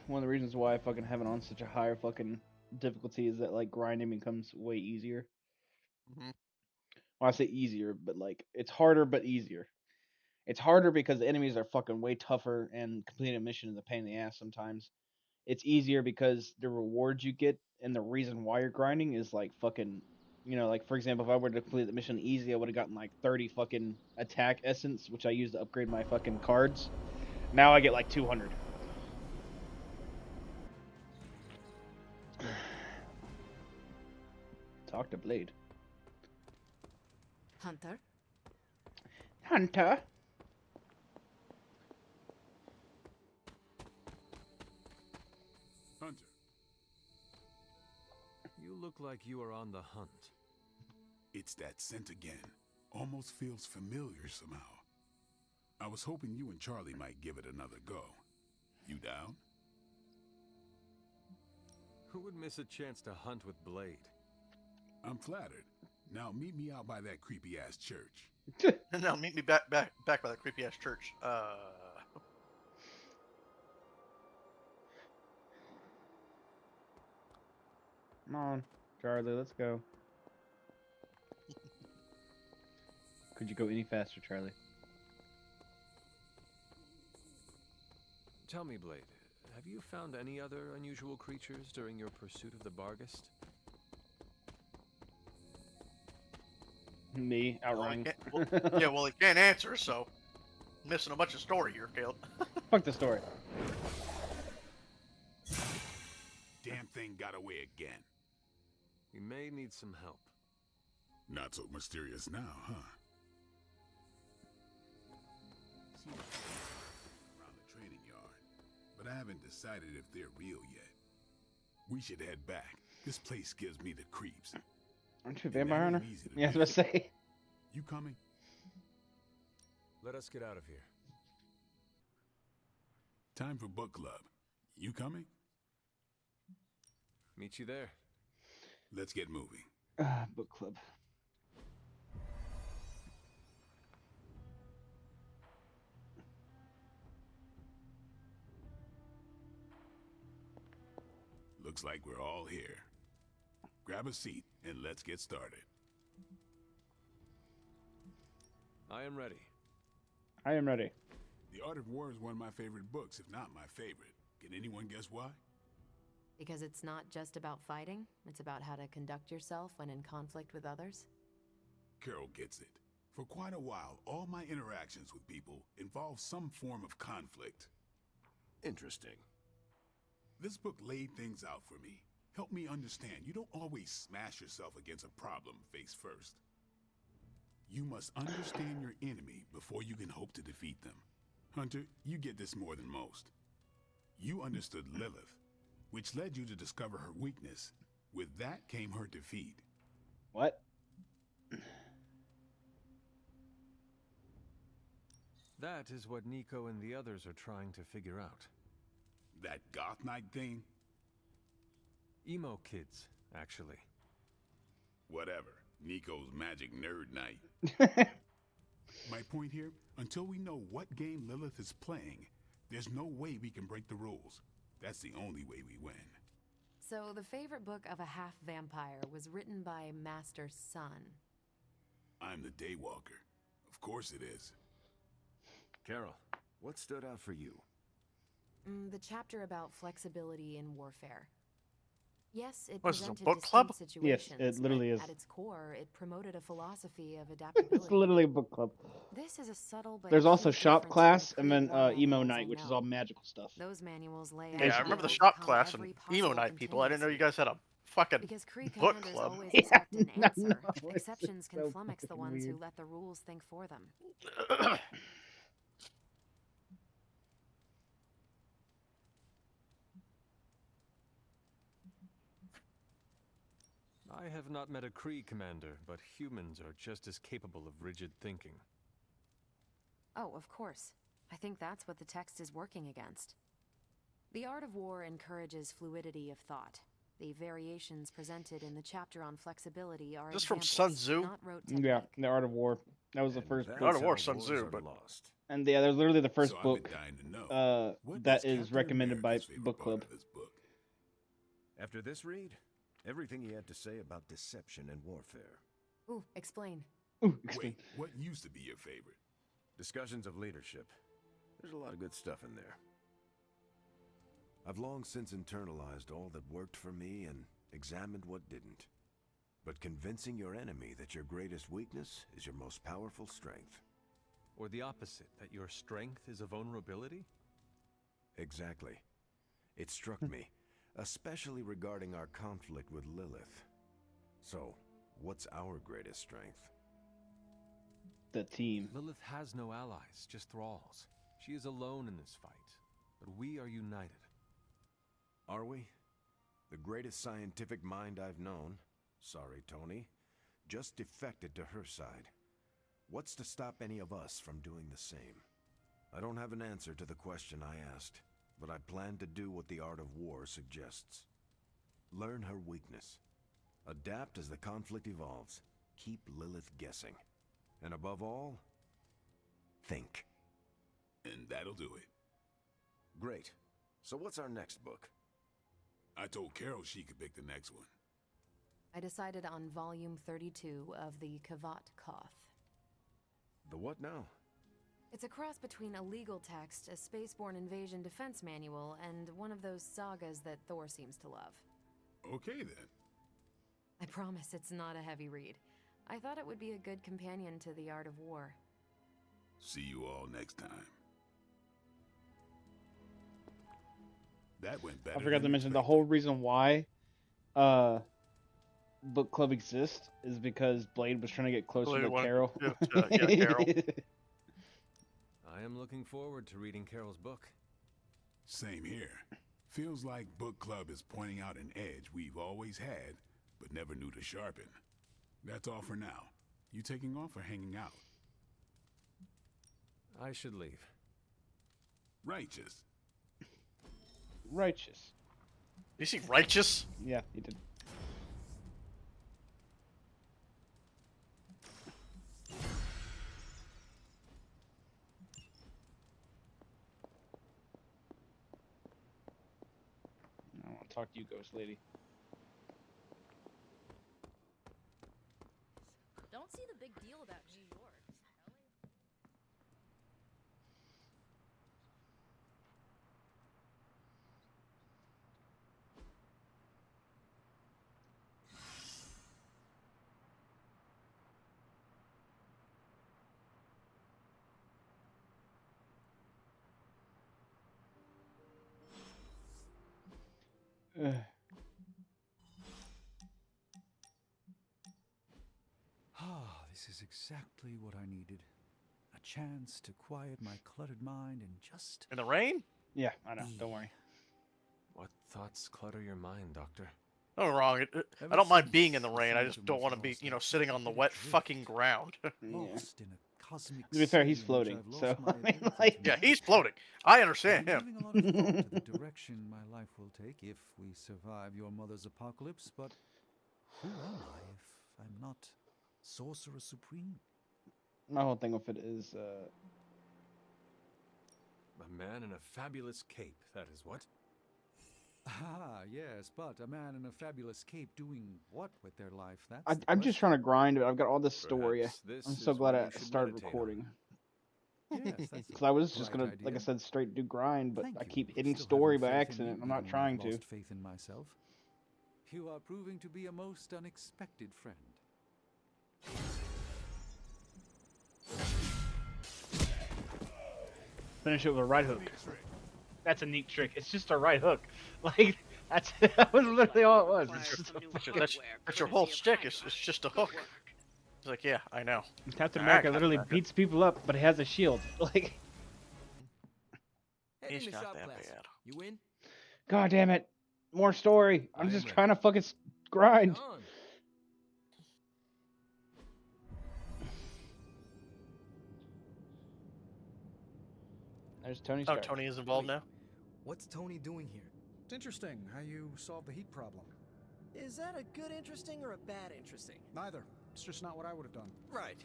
One of the reasons why I fucking have it on such a higher fucking difficulty is that like grinding becomes way easier. Mhm. Well, I say easier, but like it's harder but easier. It's harder because the enemies are fucking way tougher and completing a mission is a pain in the ass sometimes. It's easier because the rewards you get and the reason why you're grinding is like fucking, you know, like for example, if I were to complete the mission easy, I would have gotten like 30 fucking attack essence, which I use to upgrade my fucking cards. Now I get like 200. Talk to Blade. Hunter? Hunter? Hunter. You look like you are on the hunt. It's that scent again. Almost feels familiar somehow. I was hoping you and Charlie might give it another go. You down? Who would miss a chance to hunt with Blade? I'm flattered. Now meet me out by that creepy ass church. Now meet me back by that creepy ass church. Come on, Charlie, let's go. Could you go any faster, Charlie? Tell me, Blade, have you found any other unusual creatures during your pursuit of the Barghest? Me, outrunning. Yeah, well, he can't answer, so missing a bunch of story here, Caleb. Fuck the story. Damn thing got away again. We may need some help. Not so mysterious now, huh? See around the training yard, but I haven't decided if they're real yet. We should head back. This place gives me the creeps. Aren't you a vampire hunter? Yeah, I was about to say. You coming? Let us get out of here. Time for book club. You coming? Meet you there. Let's get moving. Book club. Looks like we're all here. Grab a seat and let's get started. I am ready. I am ready. The Art of War is one of my favorite books, if not my favorite. Can anyone guess why? Because it's not just about fighting, it's about how to conduct yourself when in conflict with others. Carol gets it. For quite a while, all my interactions with people involve some form of conflict. Interesting. This book laid things out for me. Help me understand you don't always smash yourself against a problem face first. You must understand your enemy before you can hope to defeat them. Hunter, you get this more than most. You understood Lilith, which led you to discover her weakness. With that came her defeat. What? That is what Nico and the others are trying to figure out. That goth knight thing? Emo kids, actually. Whatever. Nico's magic nerd night. My point here, until we know what game Lilith is playing, there's no way we can break the rules. That's the only way we win. So, the favorite book of a half-vampire was written by Master Sun. I'm the Daywalker. Of course it is. Carol, what stood out for you? The chapter about flexibility in warfare. Yes, it What is this, a presented book club? distinct Yes, situations, it literally but is. at its core, it promoted a philosophy of It's adaptability. literally a book club. This is a subtle but There's also key shop difference class from and the then Creed emo manuals night, I which is know. all magical stuff. Those manuals lay out Yeah, I how remember to the shop overcome class and every emo possible night people. I didn't know you contingency. guys had a fucking Because Kree book commanders club. always Yeah, expect an no, answer. no, it's Exceptions can so flummox the fucking ones who weird. let the rules think for them. I have not met a Kree commander, but humans are just as capable of rigid thinking. Oh, of course. I think that's what the text is working against. The art of war encourages fluidity of thought. The variations presented in the chapter on flexibility are Is this from Sun examples, Tzu? not rote technique. Yeah, The Art of War. That was the first That's book. Art of War, how Sun wars Tzu, are but lost. And yeah, there's literally the first So I've book been dying to know. What that is is Captain recommended by America's favorite Book part Club. of this book? After this read, everything he had to say about deception and warfare. Ooh, explain. Ooh, Wait, what used to be your favorite? Discussions of leadership. There's a lot of good stuff in there. I've long since internalized all that worked for me and examined what didn't. But convincing your enemy that your greatest weakness is your most powerful strength. Or the opposite, that your strength is a vulnerability? Exactly. It struck me, especially regarding our conflict with Lilith. So, what's our greatest strength? The team. Lilith has no allies, just thralls. She is alone in this fight, but we are united. Are we? The greatest scientific mind I've known, sorry Tony, just defected to her side. What's to stop any of us from doing the same? I don't have an answer to the question I asked, but I plan to do what the art of war suggests. Learn her weakness. Adapt as the conflict evolves. Keep Lilith guessing. And above all, think. And that'll do it. Great. So what's our next book? I told Carol she could pick the next one. I decided on volume 32 of the Kavat Koth. The what now? It's a cross between a legal text, a spaceborne invasion defense manual, and one of those sagas that Thor seems to love. Okay then. I promise it's not a heavy read. I thought it would be a good companion to The Art of War. See you all next time. That went better. I forgot to than mention the expected. whole reason why Book Club exists is because Blade was trying to get closer Blade to wanted- Carol. yeah, Carol. I am looking forward to reading Carol's book. Same here. Feels like Book Club is pointing out an edge we've always had, but never knew to sharpen. That's all for now. You taking off or hanging out? I should leave. Righteous. Righteous. You see righteous? Yeah, he did. I want to talk to you, ghost lady. Don't see the big deal about New York. Ugh. Ah, this is exactly what I needed. A chance to quiet my cluttered mind and just... In the rain? Yeah, I know. Don't worry. What thoughts clutter your mind, Doctor? No wrong. I don't mind being in the rain. I just don't want to be, sitting on the wet fucking ground. Lost in a cosmic To be fair, he's sea in which floating, I've lost so my I mean, ability like... to Yeah, he's floating. I understand I'm him. giving a lot of thought to the direction my life will take if we survive your mother's apocalypse, but who am I if I'm not Sorcerer Supreme? My whole thing with it is, A man in a fabulous cape, that is what? Ah, yes, but a man in a fabulous cape doing what with their life? That's I'm just trying to grind it. I've got all this story. Perhaps this I'm so is glad what I you should started meditate on. recording. Yes, that's Because I was a just bright gonna, like I idea. said, straight do grind, but Thank I you keep for hitting still story having by faith in accident. me, I'm not even trying when I've to. lost faith in myself. You are proving to be a most unexpected friend. Finish it with a right hook. That's a neat trick. It's just a right hook. Like that's that was literally all it was. It's just a fucking- That's your whole shtick. It's just a hook. It's like, yeah, I know. Captain Alright, America literally Captain beats people up, but he has a shield. Like Head He's in the not shop that class. bad. You in? God damn it! More story. I'm just trying to fucking grind. On. There's Tony Oh, Stark. Tony is involved now? What's Tony doing here? It's interesting how you solved the heat problem. Is that a good interesting or a bad interesting? Neither. It's just not what I would have done. Right.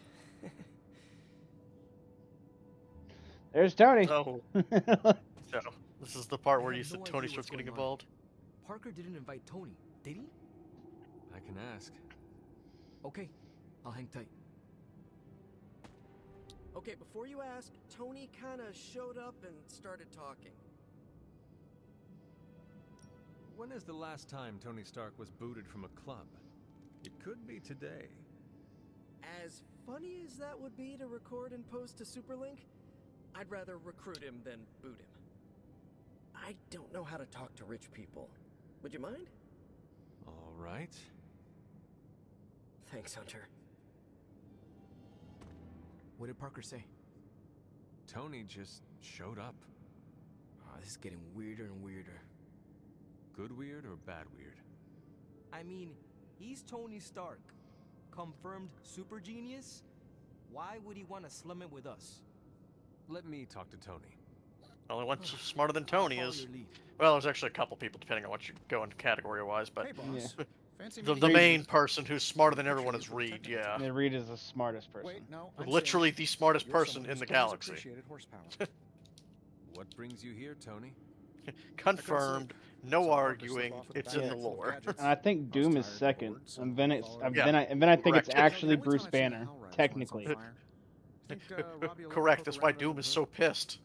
There's Tony. Oh. So, this is the part where I you have said no Tony idea starts what's getting going on. involved. Parker didn't invite Tony, did he? I can ask. Okay, I'll hang tight. Okay, before you ask, Tony kind of showed up and started talking. When is the last time Tony Stark was booted from a club? It could be today. As funny as that would be to record and post to Superlink, I'd rather recruit him than boot him. I don't know how to talk to rich people. Would you mind? All right. Thanks, Hunter. What did Parker say? Tony just showed up. Oh, this is getting weirder and weirder. Good weird or bad weird? I mean, he's Tony Stark. Confirmed super genius? Why would he want to slum it with us? Let me talk to Tony. Only one smarter than Tony follow is. your lead. Well, there's actually a couple people depending on what you go into category-wise, but Hey, boss. Fancy the meeting you. main person who's smarter than everyone is Reed. Yeah, Yeah, Reed is the smartest person. Wait, no. I'm literally serious. the smartest You're person someone in the who's always galaxy. appreciated horsepower. What brings you here, Tony? Confirmed. No So Parker slip arguing. off with a It's bag in the full of lore. gadgets. And I think I was Doom is tired, second, bored, so and then I it's followed Yeah. then I think it's Correct. actually Every time Bruce I've seen a Banner, Hellrise lights on technically. fire. Think, Robbie will Correct. poke That's a why rabbit Doom under is the so hood? pissed.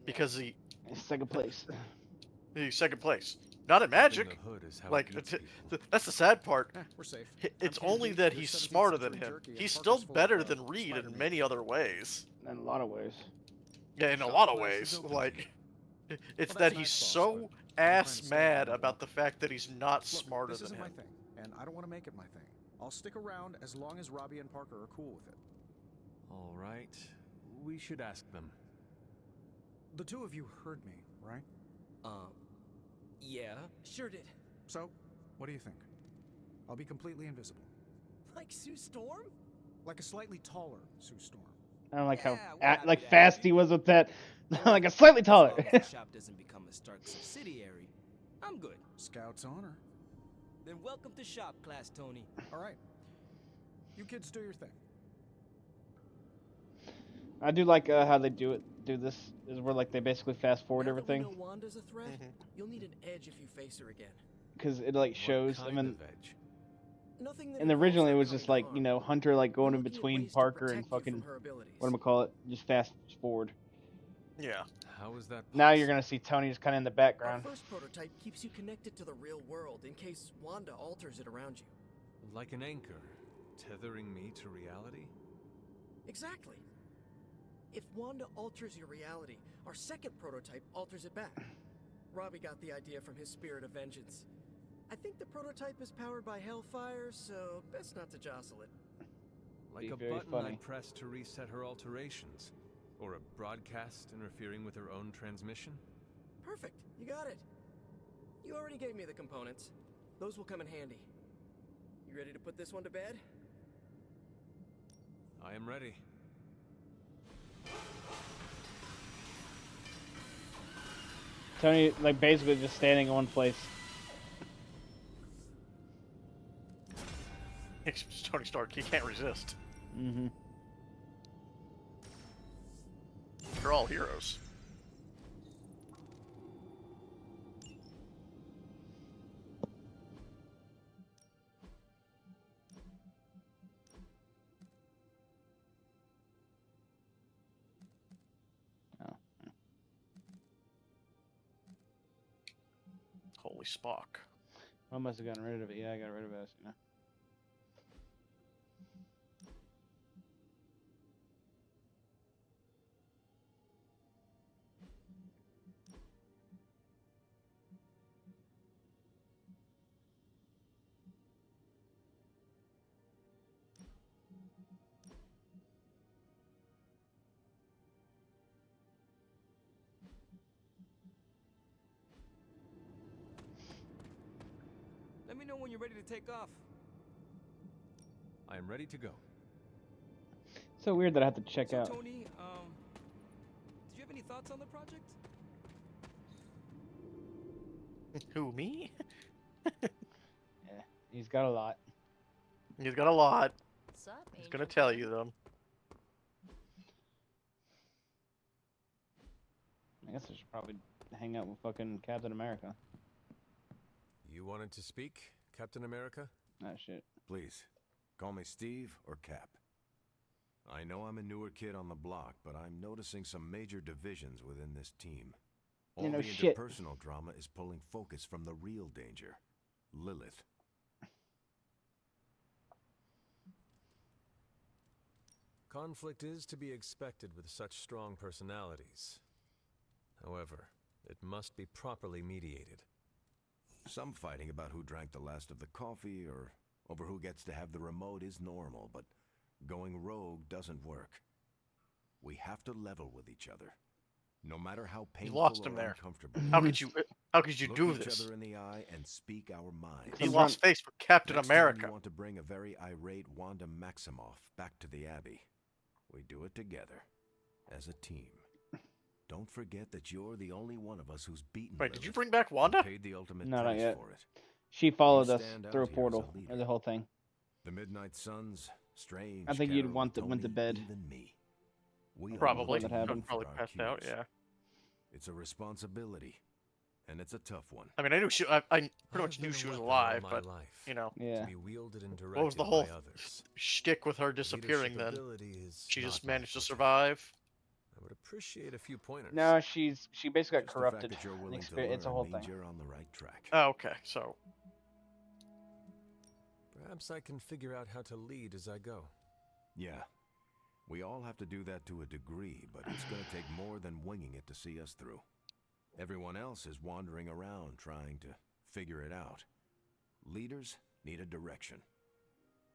Because It's second place. he's second place. Not in Under Magic. the hood is how Like, it eats people. that's the sad part. We're safe. It's I'm only Kennedy, that you're he's 17th smarter than century him. jerky, and He's Parker's still full of, better than Reed Spider-Man. in many other ways. In a lot of ways. Yeah, in a Shop lot of class ways. is open. Like, it's Well, that's that nice, he's boss, so but I'm ass trying to stay mad on the about the fact that he's not Look, smarter this than isn't my him. thing, and I don't want to make it my thing. I'll stick around as long as Robbie and Parker are cool with it. All right. We should ask them. The two of you heard me, right? Yeah. Sure did. So, what do you think? I'll be completely invisible. Like Sue Storm? Like a slightly taller Sue Storm. I don't like Yeah, how we're happy like to have fast he was with that. Like a slightly As taller. long as the shop doesn't become a Stark subsidiary, I'm good. Scout's honor. Then welcome to shop class, Tony. All right. You kids do your thing. I do like how they do this is where like they basically fast forward Now that we everything know Wanda's a threat, you'll need an edge if you face her again. because it like shows. What I kind mean, of edge? Nothing that and involves originally it her was coming just to like harm. you know Hunter like going We're in looking at between ways to Parker and protect you fucking from her abilities. what am I call it? Just fast forward. Yeah. How is that Now you're possible? gonna see Tony just kind of in the Our background. first prototype keeps you connected to the real world in case Wanda alters it around you. Like an anchor, tethering me to reality? Exactly. If Wanda alters your reality, our second prototype alters it back. Robbie got the idea from his spirit of vengeance. I think the prototype is powered by Hellfire, so best not to jostle it. Like Be a very button funny. I'd press to reset her alterations? Or a broadcast interfering with her own transmission? Perfect, you got it. You already gave me the components. Those will come in handy. You ready to put this one to bed? I am ready. Tony like basically just standing in one place. It's Tony Stark. He can't resist. Mm-hmm. They're all heroes. probably Spock. I must have gotten rid of it. Yeah, I got rid of it. You know. Let me know when you're ready to take off. I am ready to go. So weird that I have to check out. Tony, did you have any thoughts on the project? Who, me? Yeah, he's got a lot. He's got a lot. What's up, He's gonna tell you them. I guess I should probably hang out with fucking Captain America. You wanted to speak, Captain America? Ah, shit. Please, call me Steve or Cap. I know I'm a newer kid on the block, but I'm noticing some major divisions within this team. All the shit. interpersonal drama is pulling focus from the real danger, Lilith. Conflict is to be expected with such strong personalities. However, it must be properly mediated. Some fighting about who drank the last of the coffee or over who gets to have the remote is normal, but going rogue doesn't work. We have to level with each other. No matter how painful lost him or there. uncomfortable. How could you Look do each this? other in the eye and speak our minds. He lost face for Captain Next time America. you want to bring a very irate Wanda Maximoff back to the Abbey. We do it together, as a team. Don't forget that you're the only one of us who's beaten. Wait, did you Lilith bring back and Wanda? Paid the ultimate No, not price yet. for it. She followed You us stand through a out here as a portal, leader. or the whole thing. The Midnight Suns, Strange. I think you'd Carol, went to Tony, bed. Even me. We all Probably. work That happened. together Probably for our passed out, cubes. yeah. It's a responsibility, and it's a tough one. I mean, I knew she. I pretty much knew she was alive, but you know, Yeah. To be wielded and directed what was the whole by others. shtick with her disappearing Leadership then? ability is She just not my managed to forte. survive. I would appreciate a few pointers. No, she basically got Just corrupted. The fact that you're willing to It's a learn whole means thing. you're on the right track. Oh, okay, so Perhaps I can figure out how to lead as I go. Yeah. We all have to do that to a degree, but it's going to take more than winging it to see us through. Everyone else is wandering around trying to figure it out. Leaders need a direction.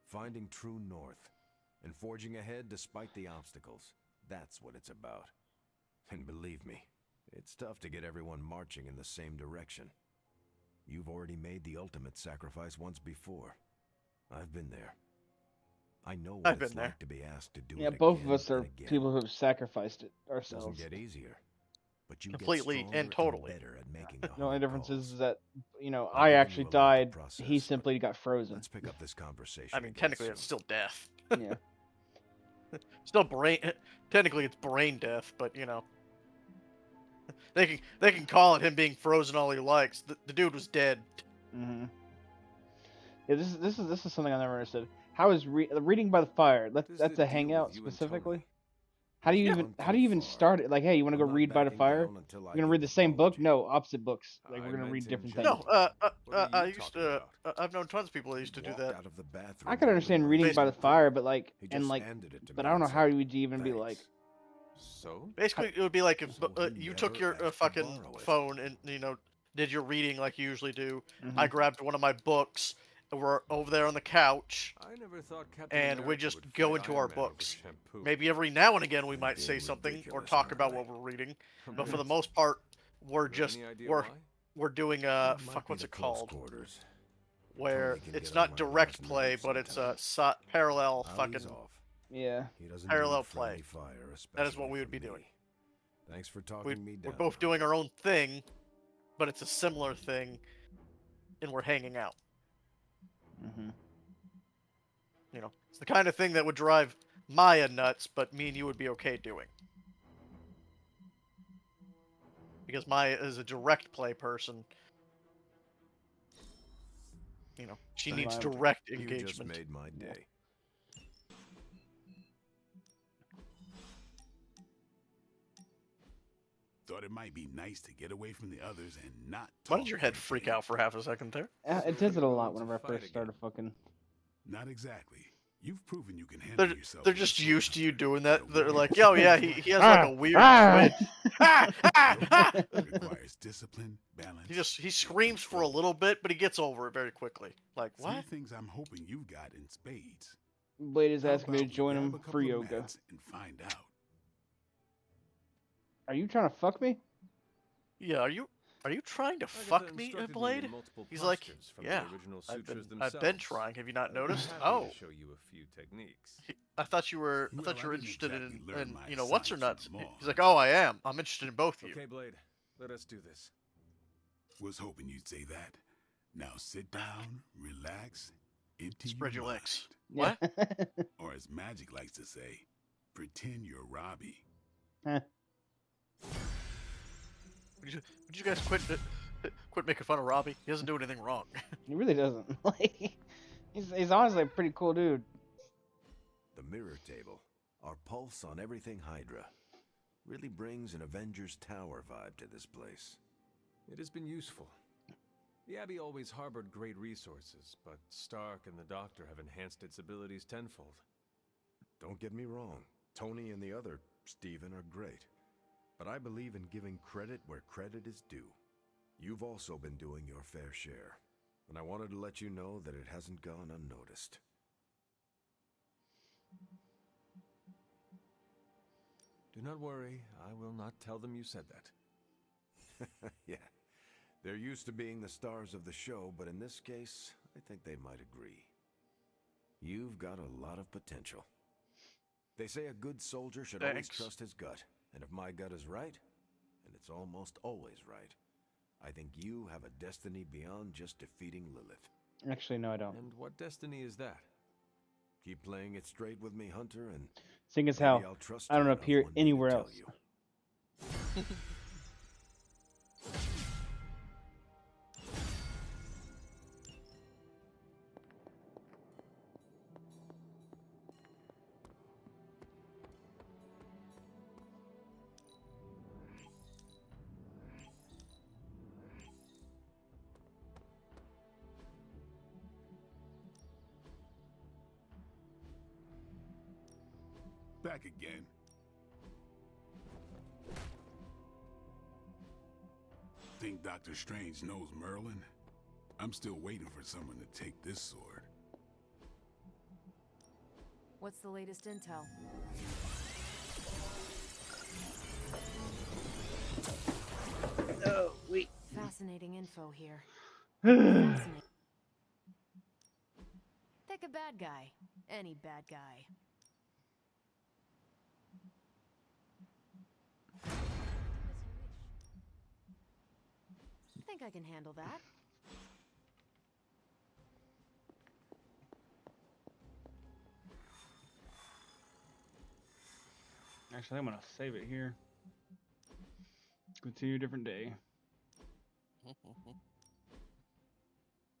Finding true north and forging ahead despite the obstacles. That's what it's about. And believe me, it's tough to get everyone marching in the same direction. You've already made the ultimate sacrifice once before. I've been there. I know what I've it's been there. like to be asked to do Yeah, it both of again us are and again. people who have sacrificed it It ourselves. doesn't get easier, but you Completely get stronger and totally. better at making the The only hard difference calls. is that, you know, I'll I give you actually a lot to died. process, He but simply got frozen. Let's pick up this conversation. I mean, again technically soon. it's still death. Yeah. Still brain. Technically, it's brain death, but you know, they can call it him being frozen all he likes. The dude was dead. Mm-hmm. Yeah, this is something I never understood. How is reading by the fire? That's Does a it deal hangout with you and specifically. Tony? How do you Yeah. even Gone how do you too even far. start it? Like, hey, you want to go I'm not read by the backing fire? down until I You're gonna get read the same book? apology. No, opposite books. Like I we're gonna meant read in different general. things. No, What are I you used talking to. about? I've known tons of people that used to do Walked that. out of the bathroom I could understand literally. reading by the fire, but like He and just like, handed it to but me I don't know and how said, you would even be like, So? Basically, it would be like if So he you took never your asked to fucking borrow it. phone and did your reading like you usually do. Mhm. I grabbed one of my books. And we're over there on the couch, I never thought Captain and we America just would go fight into Iron our Man over books. shampoo. Maybe every now and again we might being say something or ridiculous, talk aren't about I? what we're reading, I'm but for really- the most part, we're Do you have just any idea we're why? we're doing Might fuck be what's the it close called? quarters. Where Tony can it's get on not my direct last play, nerves but it's sometimes. parallel I'll fucking. ease off. yeah. He doesn't parallel need friendly play. Fire, That is what especially we would from be me. doing. Thanks for talking me We're down. both doing our own thing, but it's a similar thing, and we're hanging out. Mm-hmm. You know, it's the kind of thing that would drive Maya nuts, but me and you would be okay doing. Because Maya is a direct play person. You know, she needs Thank you. direct You just engagement. made my day. thought it might be nice to get away from the others and not Why talk did your head for a freak change. out for half a second there? It does it a lot whenever I first started fucking. Not exactly. You've proven you can handle yourself. They're just used to you doing that. They're like, yo, yeah, he has like a weird twitch. It requires discipline, balance. He screams for a little bit, but he gets over it very quickly. Like, what? Three things I'm hoping you've got in spades. Blade is How asking me to about we join grab him a couple for of yoga. mats and find out. Are you trying to fuck me? Yeah, are you trying to Agatha fuck me, instructed me Blade? in multiple He's like, postures from the yeah, original I've sutras been themselves. trying. Have you not I'd be noticed? happy Oh, to show you a few techniques. I thought you were Well, interested exactly in learn my you know, what's her science nuts. from them all. He's like, oh, I am. I'm interested in both of you. Okay, Blade, let us do this. Was hoping you'd say that. Now sit down, relax, empty Spread your mind. legs. What? Or as Magic likes to say, pretend you're Robbie. Would you guys quit making fun of Robbie? He doesn't do anything wrong. He really doesn't. Like, he's honestly a pretty cool dude. The mirror table, our pulse on everything Hydra, really brings an Avengers Tower vibe to this place. It has been useful. The Abbey always harbored great resources, but Stark and the Doctor have enhanced its abilities tenfold. Don't get me wrong, Tony and the other Stephen are great. But I believe in giving credit where credit is due. You've also been doing your fair share, and I wanted to let you know that it hasn't gone unnoticed. Do not worry, I will not tell them you said that. Yeah, they're used to being the stars of the show, but in this case, I think they might agree. You've got a lot of potential. They say a good soldier should always trust his gut, and if my gut is right, and it's almost always right, I think you have a destiny beyond just defeating Lilith. Actually, no, I don't. And what destiny is that? Keep playing it straight with me, Hunter, and Seeing as maybe how I'll trust I you don't enough appear one day to anywhere tell else. you. Back again. Think Doctor Strange knows Merlin? I'm still waiting for someone to take this sword. What's the latest intel? Oh, wait. Fascinating info here. Fascinating. Pick a bad guy. Any bad guy. I think I can handle that. Actually, I'm gonna save it here. Continue a different day.